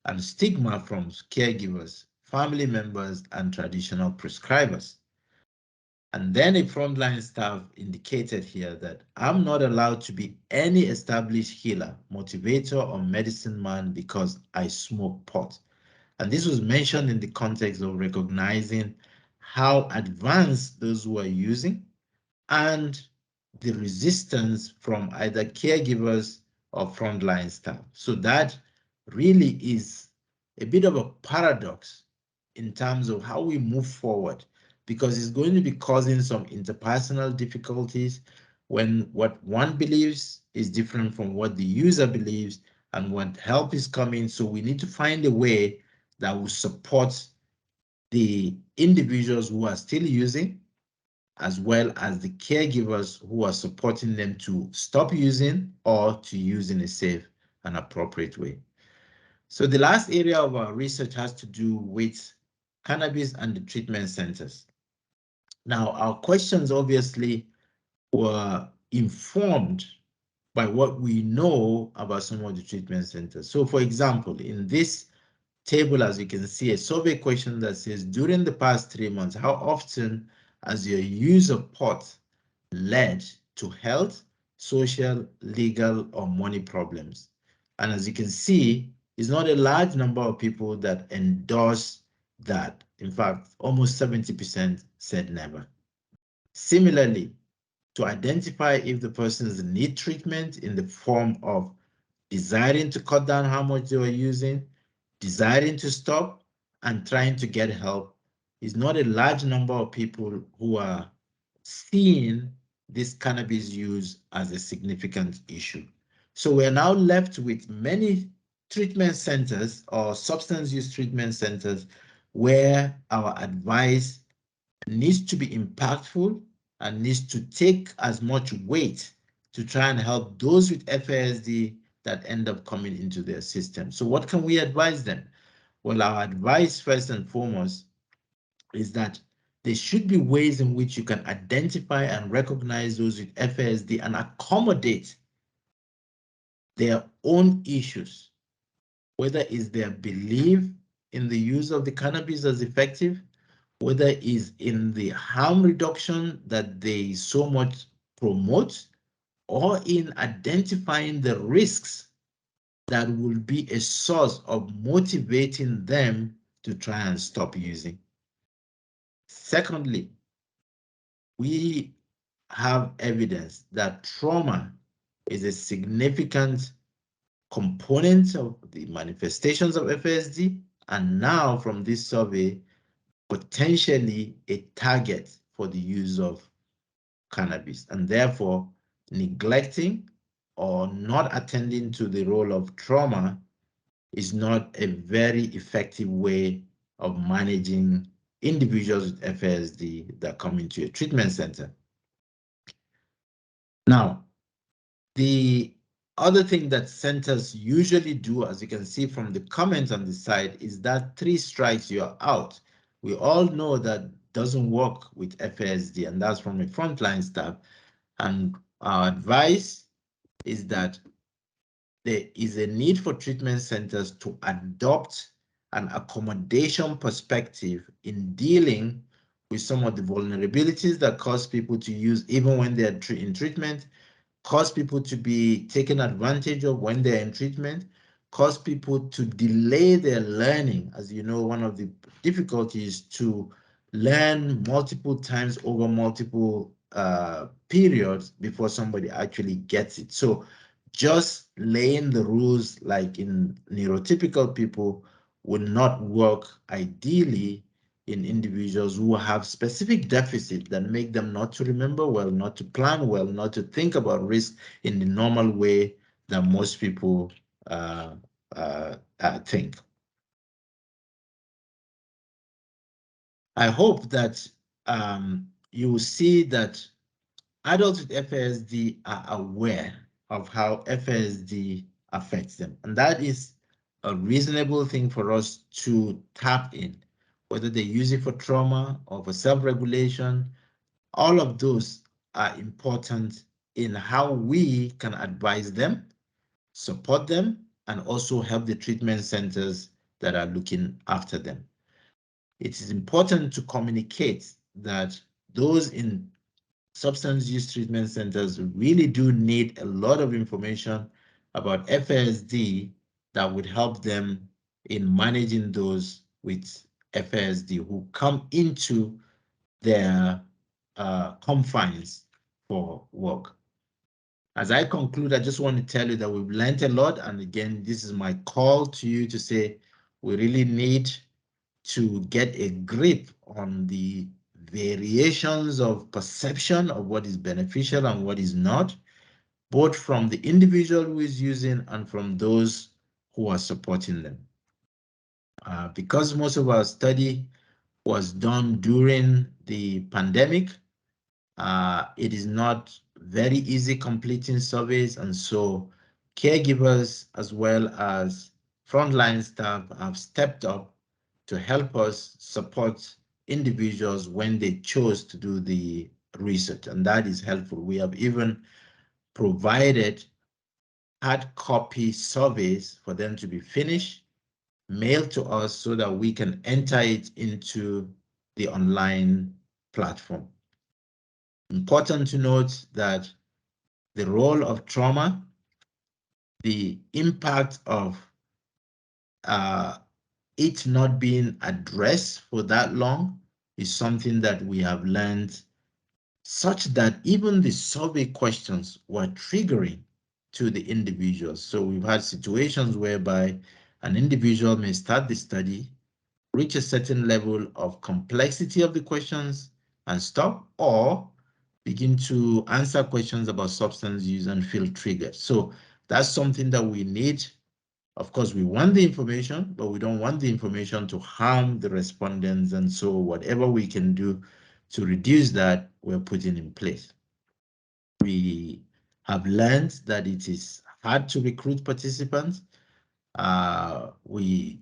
and stigma from caregivers, family members, and traditional prescribers. And then a frontline staff indicated here that I'm not allowed to be any established healer, motivator, or medicine man because I smoke pot. And this was mentioned in the context of recognizing how advanced those who are using and the resistance from either caregivers or frontline staff. So that really is a bit of a paradox in terms of how we move forward, because it's going to be causing some interpersonal difficulties when what one believes is different from what the user believes and what help is coming. So we need to find a way that will support the individuals who are still using, as well as the caregivers who are supporting them to stop using or to use in a safe and appropriate way. So the last area of our research has to do with cannabis and the treatment centers. Now, our questions obviously were informed by what we know about some of the treatment centers. So for example, in this table, as you can see, a survey question that says, during the past 3 months, how often has your use of pot led to health, social, legal, or money problems? And as you can see, it's not a large number of people that endorse that. In fact, almost 70% said never. Similarly, to identify if the persons need treatment in the form of desiring to cut down how much they were using, desiring to stop, and trying to get help, is not a large number of people who are seeing this cannabis use as a significant issue. So we're now left with many treatment centers or substance use treatment centers where our advice needs to be impactful and needs to take as much weight to try and help those with FASD that end up coming into their system. So what can we advise them? Well, our advice first and foremost is that there should be ways in which you can identify and recognize those with FASD and accommodate their own issues, whether it's their belief in the use of the cannabis as effective, whether it's in the harm reduction that they so much promote, or in identifying the risks that will be a source of motivating them to try and stop using. Secondly, we have evidence that trauma is a significant component of the manifestations of FASD, and now from this survey, potentially a target for the use of cannabis, and therefore neglecting or not attending to the role of trauma is not a very effective way of managing individuals with FASD that come into a treatment center. Now, the other thing that centers usually do, as you can see from the comments on the side, is that 3 strikes, you're out. We all know that doesn't work with FASD, and that's from a frontline staff. And our advice is that there is a need for treatment centers to adopt an accommodation perspective in dealing with some of the vulnerabilities that cause people to use even when they're in treatment, cause people to be taken advantage of when they're in treatment, cause people to delay their learning. As you know, one of the difficulties to learn multiple times over multiple periods before somebody actually gets it. So just laying the rules like in neurotypical people would not work ideally in individuals who have specific deficits that make them not to remember well, not to plan well, not to think about risk in the normal way that most people think. I hope that you will see that adults with FASD are aware of how FASD affects them. And that is a reasonable thing for us to tap in, whether they use it for trauma or for self-regulation. All of those are important in how we can advise them, support them, and also help the treatment centers that are looking after them. It is important to communicate that those in substance use treatment centers really do need a lot of information about FASD that would help them in managing those with FASD who come into their confines for work. As I conclude, I just want to tell you that we've learned a lot. And again, this is my call to you to say we really need to get a grip on the variations of perception of what is beneficial and what is not, both from the individual who is using and from those who are supporting them. Because most of our study was done during the pandemic, it is not very easy completing surveys, and so caregivers as well as frontline staff have stepped up to help us support individuals when they chose to do the research, and that is helpful. We have even provided hard copy surveys for them to be finished, mailed to us so that we can enter it into the online platform. Important to note that the role of trauma, the impact of it not being addressed for that long is something that we have learned, such that even the survey questions were triggering to the individuals. So we've had situations whereby an individual may start the study, reach a certain level of complexity of the questions and stop, or begin to answer questions about substance use and feel triggered. So that's something that we need. Of course, we want the information, but we don't want the information to harm the respondents. And so whatever we can do to reduce that, we're putting in place. We have learned that it is hard to recruit participants. We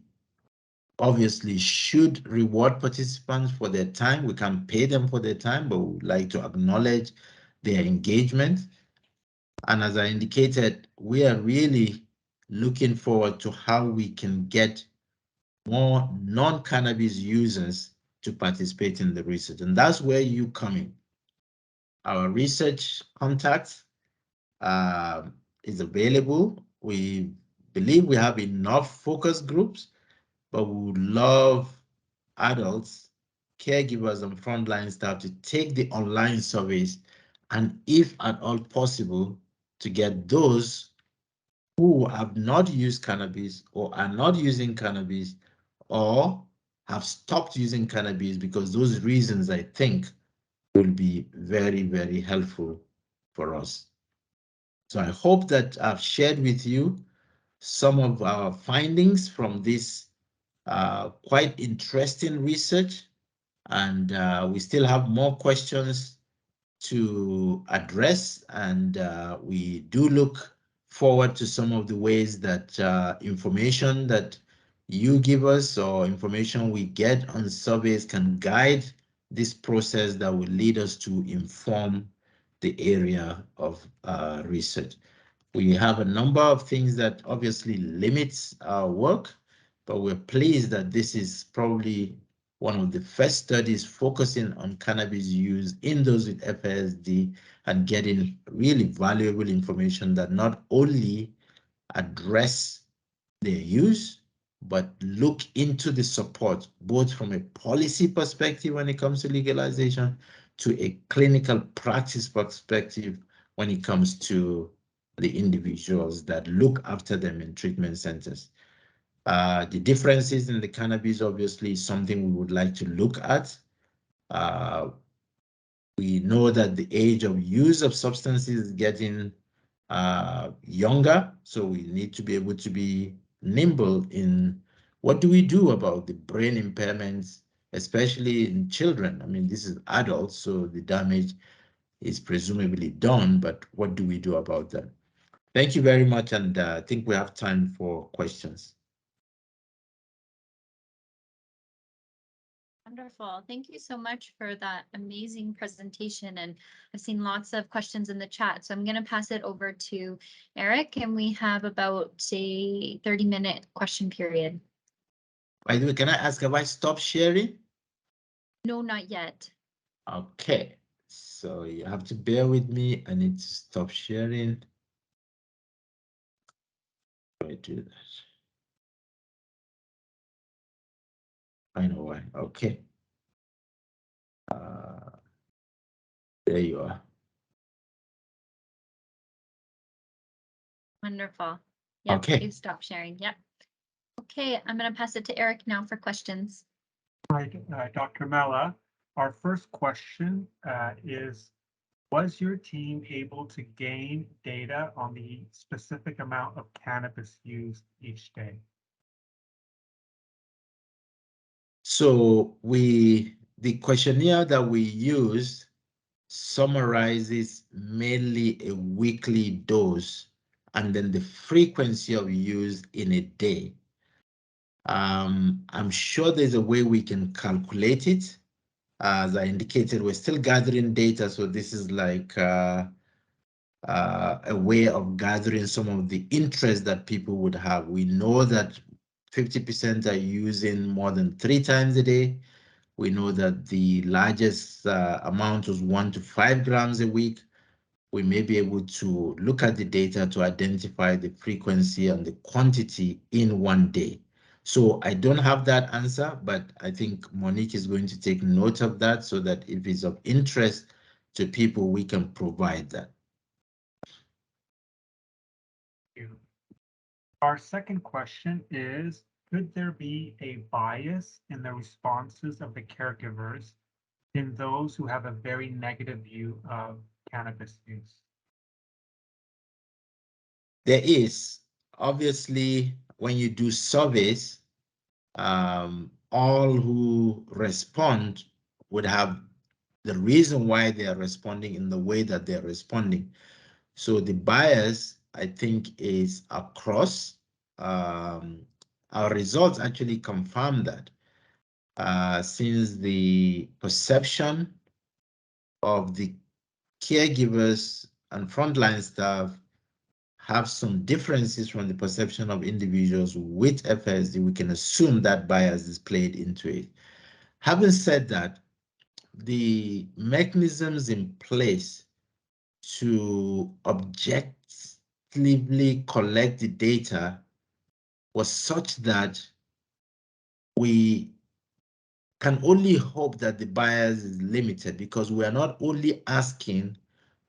obviously should reward participants for their time. We can pay them for their time, but we would like to acknowledge their engagement. And as I indicated, we are really looking forward to how we can get more non-cannabis users to participate in the research. And that's where you come in. Our research contact is available. We believe we have enough focus groups, but we would love adults, caregivers, and frontline staff to take the online surveys, and if at all possible, to get those who have not used cannabis or are not using cannabis or have stopped using cannabis, because those reasons, I think, will be very, very helpful for us. So I hope that I've shared with you some of our findings from this quite interesting research, and we still have more questions to address, and we do look forward to some of the ways that information that you give us or information we get on surveys can guide this process that will lead us to inform the area of research. We have a number of things that obviously limits our work, but we're pleased that this is probably one of the first studies focusing on cannabis use in those with FASD and getting really valuable information that not only address their use, but look into the support, both from a policy perspective when it comes to legalization, to a clinical practice perspective when it comes to the individuals that look after them in treatment centers. The differences in the cannabis obviously is something we would like to look at. We know that the age of use of substances is getting younger, so we need to be able to be nimble in what do we do about the brain impairments, especially in children. I mean, this is adults, so the damage is presumably done, but what do we do about that? Thank you very much, and I think we have time for questions. Wonderful. Thank you so much for that amazing presentation. And I've seen lots of questions in the chat, so I'm going to pass it over to Eric, and we have about a 30-minute question period. By the way, can I ask, have I stopped sharing? No, not yet. Okay, so you have to bear with me. I need to stop sharing. I do that. I know why. Okay. There you are. Wonderful. Yep, Okay. you stop sharing. Yep. Okay, I'm going to pass it to Eric now for questions. Hi, Dr. Mela. Our first question is, was your team able to gain data on the specific amount of cannabis used each day? So the questionnaire that we used summarizes mainly a weekly dose and then the frequency of use in a day. I'm sure there's a way we can calculate it. As I indicated, we're still gathering data, so this is like a way of gathering some of the interest that people would have. We know that 50% are using more than 3 times a day. We know that the largest amount was 1 to 5 grams a week. We may be able to look at the data to identify the frequency and the quantity in one day. So I don't have that answer, but I think Monique is going to take note of that so that if it's of interest to people, we can provide that. Our second question is, could there be a bias in the responses of the caregivers in those who have a very negative view of cannabis use? There is. Obviously, when you do surveys, all who respond would have the reason why they are responding in the way that they're responding. So the bias, I think, is across. Our results actually confirm that since the perception of the caregivers and frontline staff have some differences from the perception of individuals with FSD, we can assume that bias is played into it. Having said that, the mechanisms in place to objectively collect the data was such that we can only hope that the bias is limited, because we are not only asking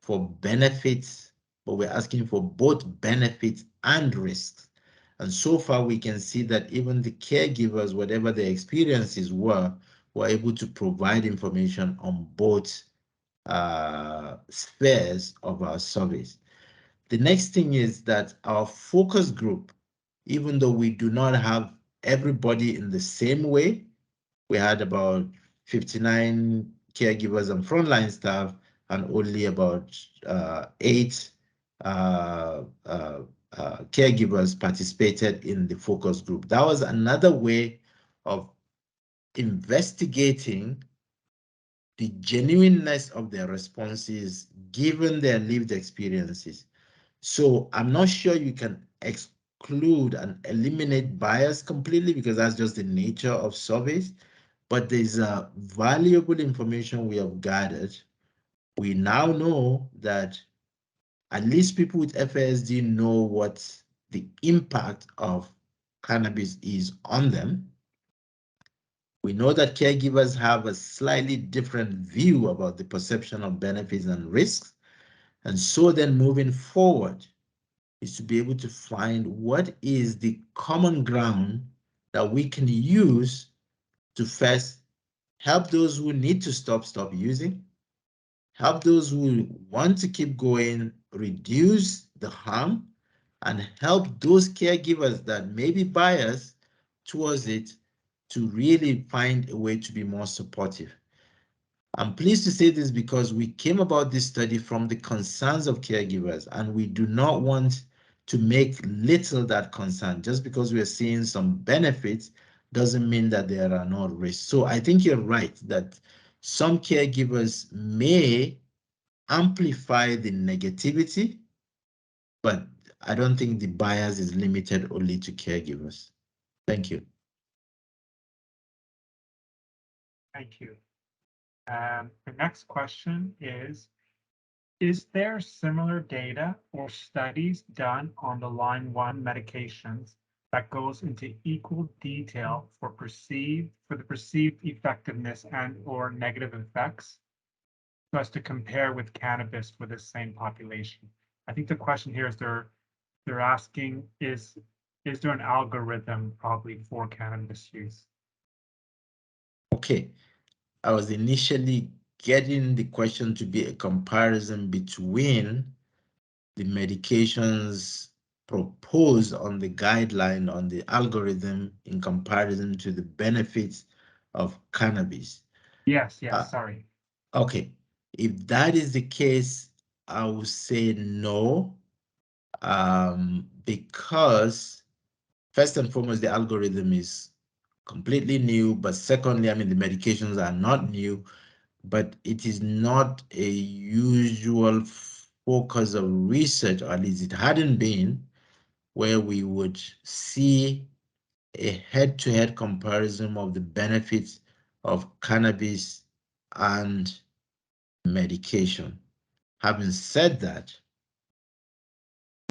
for benefits, but we're asking for both benefits and risks. And so far, we can see that even the caregivers, whatever their experiences were able to provide information on both spheres of our surveys. The next thing is that our focus group, even though we do not have everybody in the same way, we had about 59 caregivers and frontline staff and only about 8 caregivers participated in the focus group. That was another way of investigating the genuineness of their responses given their lived experiences. So I'm not sure you can exclude and eliminate bias completely because that's just the nature of surveys, but there's a valuable information we have gathered. We now know that at least people with FASD know what the impact of cannabis is on them. We know that caregivers have a slightly different view about the perception of benefits and risks. And so then moving forward is to be able to find what is the common ground that we can use to first help those who need to stop using, help those who want to keep going, reduce the harm, and help those caregivers that may be biased towards it to really find a way to be more supportive. I'm pleased to say this because we came about this study from the concerns of caregivers, and we do not want to make little that concern. Just because we are seeing some benefits doesn't mean that there are no risks. So I think you're right that some caregivers may amplify the negativity, but I don't think the bias is limited only to caregivers. Thank you. Thank you. The next question is there similar data or studies done on the line 1 medications that goes into equal detail for the perceived effectiveness and or negative effects so as to compare with cannabis for the same population? I think the question here is they're asking is there an algorithm probably for cannabis use? Okay, I was initially getting the question to be a comparison between the medications proposed on the guideline on the algorithm in comparison to the benefits of cannabis. Yes, sorry. Okay, if that is the case, I would say no, because first and foremost, the algorithm is completely new, but secondly, I mean, the medications are not new, but it is not a usual focus of research, or at least it hadn't been, where we would see a head-to-head comparison of the benefits of cannabis and medication. Having said that,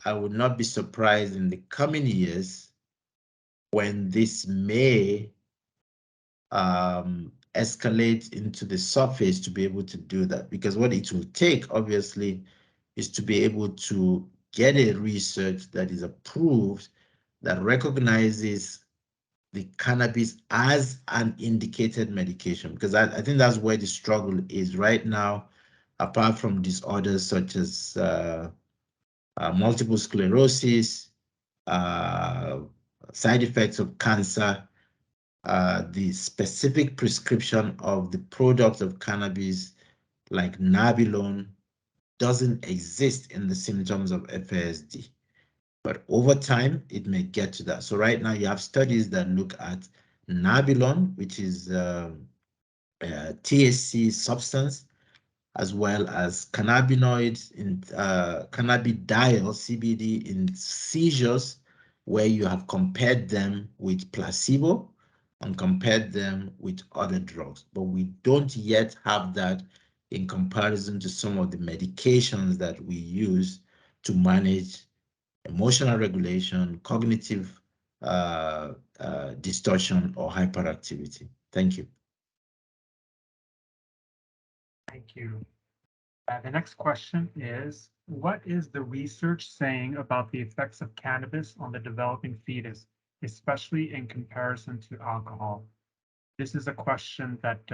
I would not be surprised in the coming years when this may escalate into the surface to be able to do that, because what it will take obviously is to be able to get a research that is approved that recognizes the cannabis as an indicated medication, because I think that's where the struggle is right now, apart from disorders such as multiple sclerosis, side effects of cancer. The specific prescription of the product of cannabis, like Nabilone, doesn't exist in the symptoms of FASD. But over time, it may get to that. So right now, you have studies that look at Nabilone, which is a THC substance, as well as cannabinoids in cannabidiol, CBD, in seizures, where you have compared them with placebo and compared them with other drugs. But we don't yet have that in comparison to some of the medications that we use to manage emotional regulation, cognitive distortion, or hyperactivity. Thank you. Thank you. The next question is, what is the research saying about the effects of cannabis on the developing fetus, especially in comparison to alcohol? This is a question that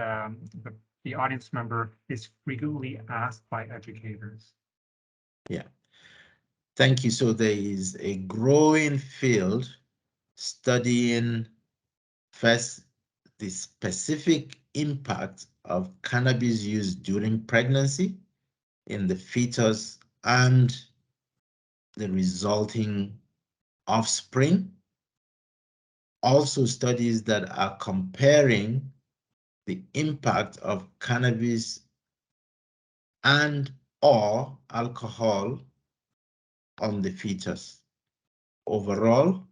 the audience member is frequently asked by educators. Yeah. Thank you. So there is a growing field studying first the specific impact of cannabis use during pregnancy in the fetus and the resulting offspring. Also studies that are comparing the impact of cannabis and or alcohol on the fetus. Overall,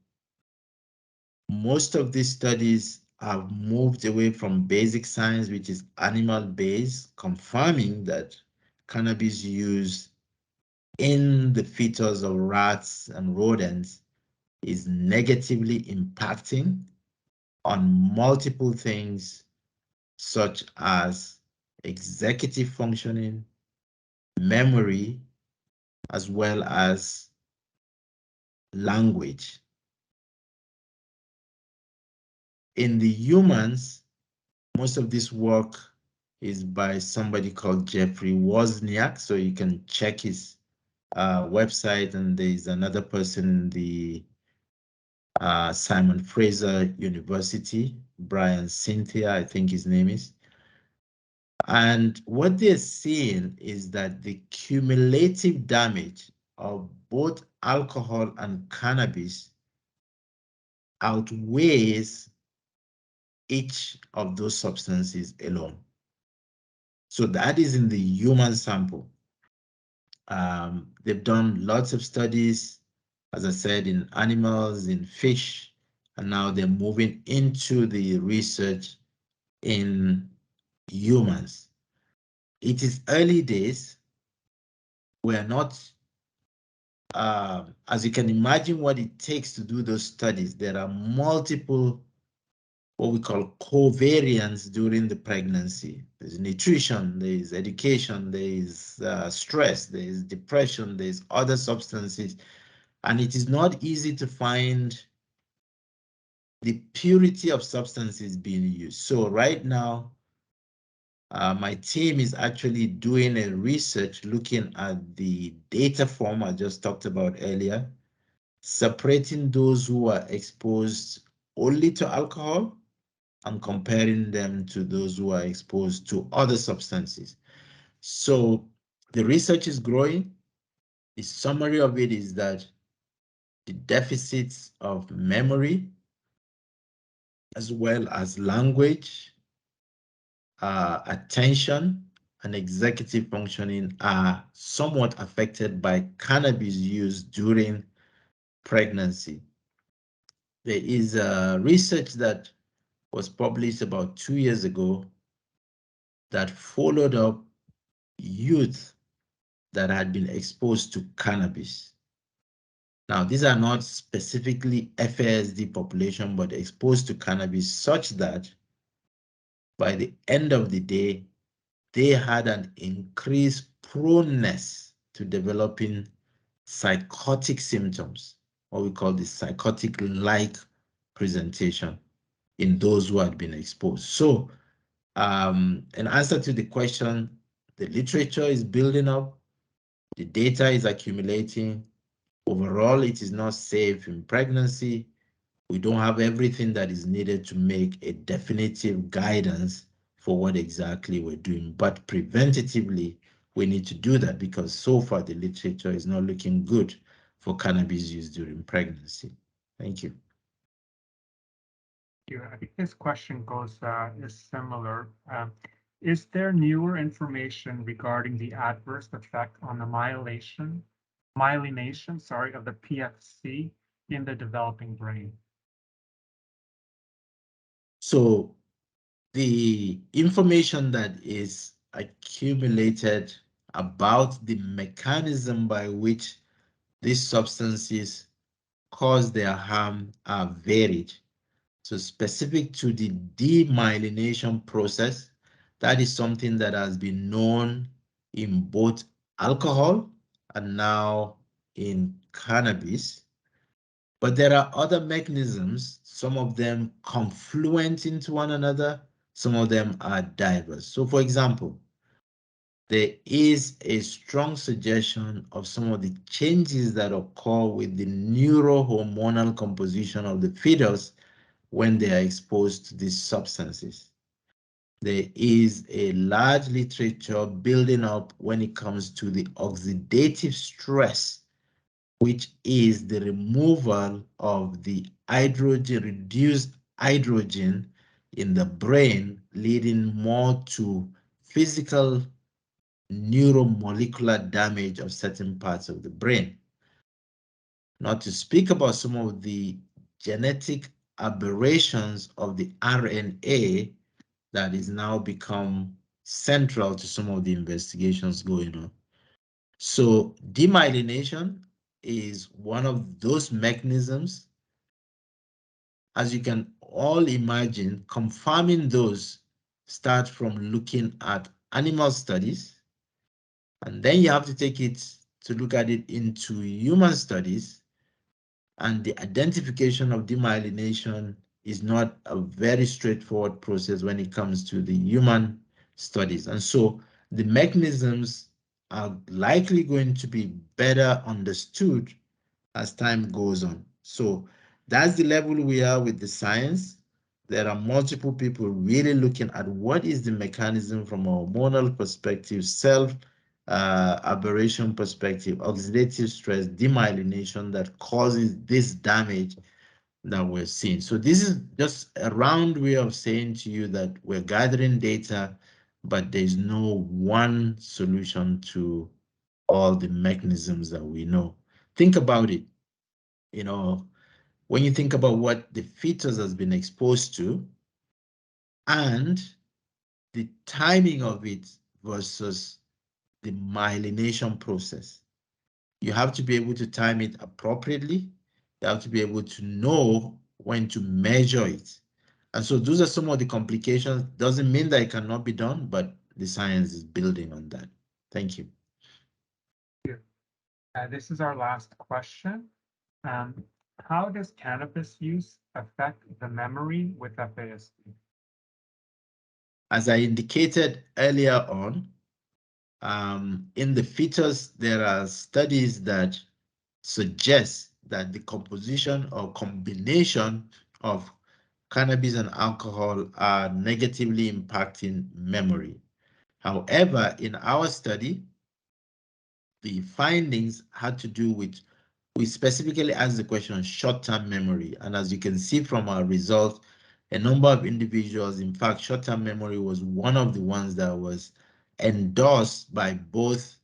most of these studies have moved away from basic science, which is animal-based, confirming that cannabis use in the fetus of rats and rodents is negatively impacting on multiple things such as executive functioning, memory, as well as language. In the humans, most of this work is by somebody called Jeffrey Wozniak, so you can check his website, and there's another person in the Simon Fraser University, Brian Cynthia, I think his name is. And what they're seeing is that the cumulative damage of both alcohol and cannabis outweighs each of those substances alone. So that is in the human sample. They've done lots of studies, as I said, in animals, in fish, and now they're moving into the research in humans. It is early days. We're not, as you can imagine what it takes to do those studies. There are multiple, what we call covariants during the pregnancy. There's nutrition, there's education, there's stress, there's depression, there's other substances. And it is not easy to find the purity of substances being used. So right now, my team is actually doing a research looking at the data form I just talked about earlier, separating those who are exposed only to alcohol and comparing them to those who are exposed to other substances. So the research is growing. The summary of it is that the deficits of memory, as well as language, attention, and executive functioning are somewhat affected by cannabis use during pregnancy. There is research that was published about 2 years ago that followed up youth that had been exposed to cannabis. Now, these are not specifically FASD population, but exposed to cannabis such that by the end of the day, they had an increased proneness to developing psychotic symptoms, what we call the psychotic-like presentation in those who had been exposed. So, in answer to the question, the literature is building up, the data is accumulating. Overall, it is not safe in pregnancy. We don't have everything that is needed to make a definitive guidance for what exactly we're doing. But preventatively, we need to do that because so far the literature is not looking good for cannabis use during pregnancy. Thank you. I think this question is similar. Is there newer information regarding the adverse effect on the myelination, of the PFC in the developing brain? So the information that is accumulated about the mechanism by which these substances cause their harm are varied. So specific to the demyelination process, that is something that has been known in both alcohol and now in cannabis. But there are other mechanisms, some of them confluent into one another, some of them are diverse. So for example, there is a strong suggestion of some of the changes that occur with the neurohormonal composition of the fetus when they are exposed to these substances. There is a large literature building up when it comes to the oxidative stress which is the removal of the hydrogen, reduced hydrogen in the brain, leading more to physical neuromolecular damage of certain parts of the brain. Not to speak about some of the genetic aberrations of the RNA that is now become central to some of the investigations going on. So demyelination is one of those mechanisms. As you can all imagine, confirming those start from looking at animal studies, and then you have to take it to look at it into human studies. And the identification of demyelination is not a very straightforward process when it comes to the human studies. And so the mechanisms are likely going to be better understood as time goes on. So that's the level we are with the science. There are multiple people really looking at what is the mechanism from a hormonal perspective, self aberration perspective, oxidative stress, demyelination that causes this damage that we're seeing. So this is just a round way of saying to you that we're gathering data, but there's no one solution to all the mechanisms that we know. Think about it. You know, when you think about what the fetus has been exposed to and the timing of it versus the myelination process, you have to be able to time it appropriately. You have to be able to know when to measure it. And so those are some of the complications. Doesn't mean that it cannot be done, but the science is building on that. Thank you. This is our last question. How does cannabis use affect the memory with FASD? As I indicated earlier on, in the fetus, there are studies that suggest that the composition or combination of cannabis and alcohol are negatively impacting memory. However, in our study, the findings had to do with, we specifically asked the question short-term memory. And as you can see from our results, a number of individuals, in fact, short-term memory was one of the ones that was endorsed by both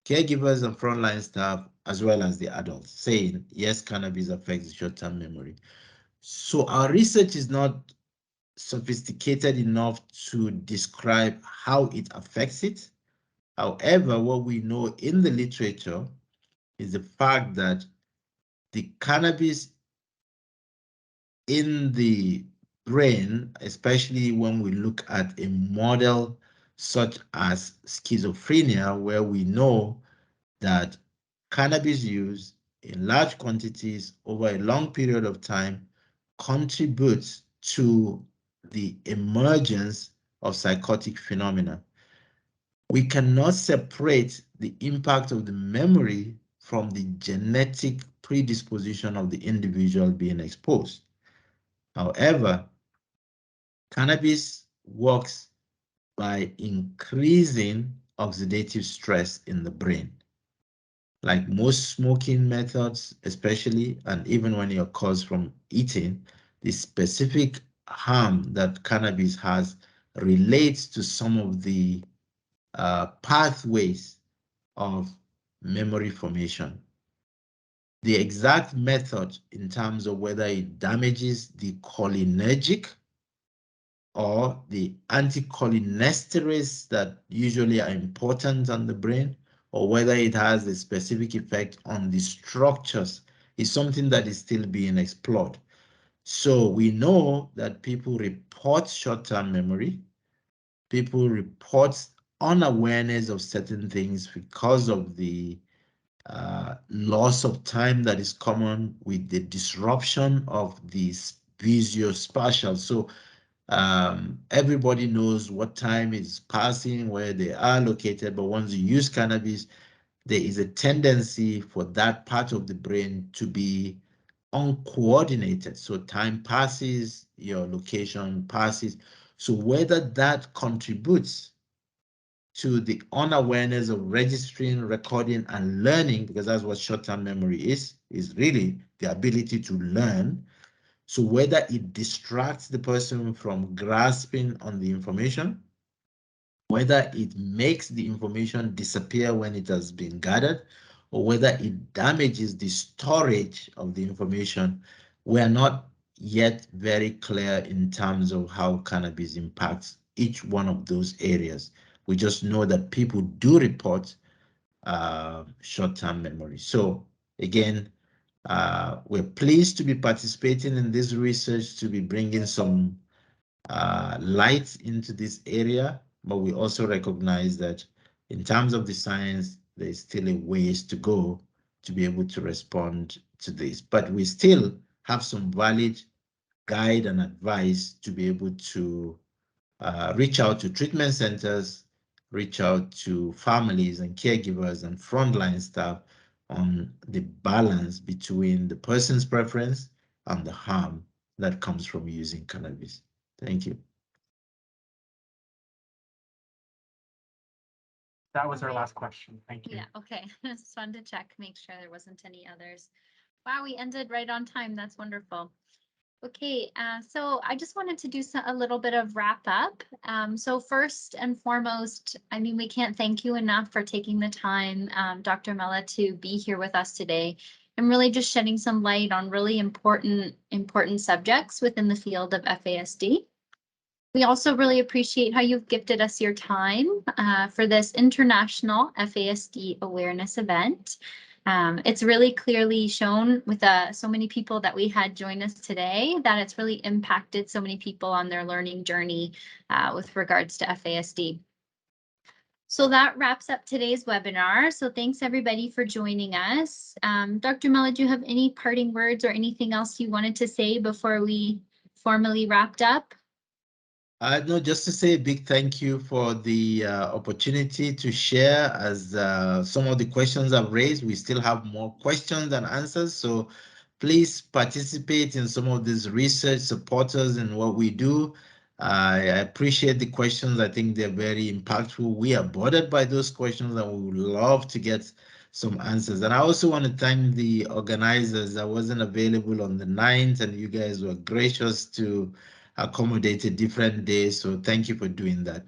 caregivers and frontline staff, as well as the adults, saying, yes, cannabis affects short-term memory. So our research is not sophisticated enough to describe how it affects it. However, what we know in the literature is the fact that the cannabis in the brain, especially when we look at a model such as schizophrenia, where we know that cannabis use in large quantities over a long period of time contributes to the emergence of psychotic phenomena. We cannot separate the impact of the memory from the genetic predisposition of the individual being exposed. However, cannabis works by increasing oxidative stress in the brain. Like most smoking methods, especially, and even when it occurs from eating, the specific harm that cannabis has relates to some of the pathways of memory formation. The exact method in terms of whether it damages the cholinergic or the anticholinesterase that usually are important on the brain, or whether it has a specific effect on the structures, is something that is still being explored. So we know that people report short-term memory, people report unawareness of certain things because of the loss of time that is common with the disruption of this visuospatial. So everybody knows what time is passing, where they are located, but once you use cannabis, there is a tendency for that part of the brain to be uncoordinated. So time passes, your location passes. So whether that contributes to the unawareness of registering, recording, and learning, because that's what short-term memory is really the ability to learn. So whether it distracts the person from grasping on the information, whether it makes the information disappear when it has been gathered, or whether it damages the storage of the information, we are not yet very clear in terms of how cannabis impacts each one of those areas. We just know that people do report short-term memory. So again, we're pleased to be participating in this research, to be bringing some light into this area, but we also recognize that in terms of the science, there's still a ways to go to be able to respond to this. But we still have some valid guide and advice to be able to reach out to treatment centers, reach out to families and caregivers and frontline staff on the balance between the person's preference and the harm that comes from using cannabis. Thank you. That was our last question. Thank you. Yeah, okay. Just wanted to check, make sure there wasn't any others. Wow, we ended right on time. That's wonderful. Okay, so I just wanted to do a little bit of wrap up. So first and foremost, I mean, we can't thank you enough for taking the time, Dr. Mela, to be here with us today and really just shedding some light on really important subjects within the field of FASD. We also really appreciate how you've gifted us your time for this international FASD awareness event. It's really clearly shown with so many people that we had join us today that it's really impacted so many people on their learning journey with regards to FASD. So that wraps up today's webinar. So thanks everybody for joining us. Dr. Mela, do you have any parting words or anything else you wanted to say before we formally wrapped up? No, just to say a big thank you for the opportunity to share. As some of the questions I've raised, we still have more questions than answers. So please participate in some of these research, supporters in what we do. I appreciate the questions. I think they're very impactful. We are bothered by those questions and we would love to get some answers. And I also want to thank the organizers. I wasn't available on the 9th and you guys were gracious to accommodate a different day. So thank you for doing that.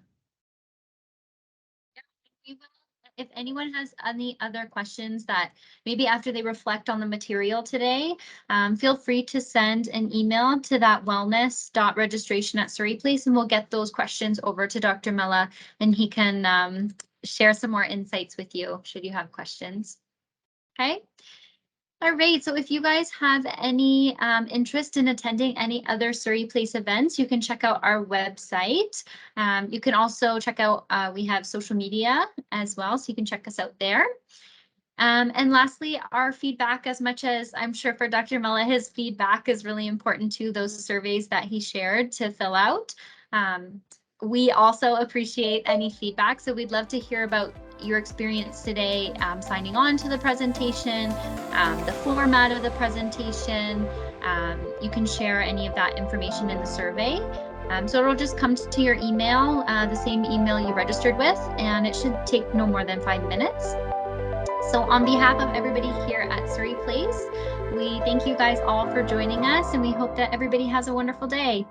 We will, if anyone has any other questions that maybe after they reflect on the material today, feel free to send an email to that wellness.registration@surreyplace and we'll get those questions over to Dr. Mela and he can share some more insights with you should you have questions. Okay. All right, so if you guys have any interest in attending any other Surrey Place events, you can check out our website. You can also check out, we have social media as well, so you can check us out there. And lastly, our feedback, as much as I'm sure for Dr. Mela, his feedback is really important to those surveys that he shared to fill out. We also appreciate any feedback, so we'd love to hear about your experience today signing on to the presentation, the format of the presentation. You can share any of that information in the survey. So it'll just come to your email, the same email you registered with, and it should take no more than 5 minutes. So on behalf of everybody here at Surrey Place, we thank you guys all for joining us and we hope that everybody has a wonderful day.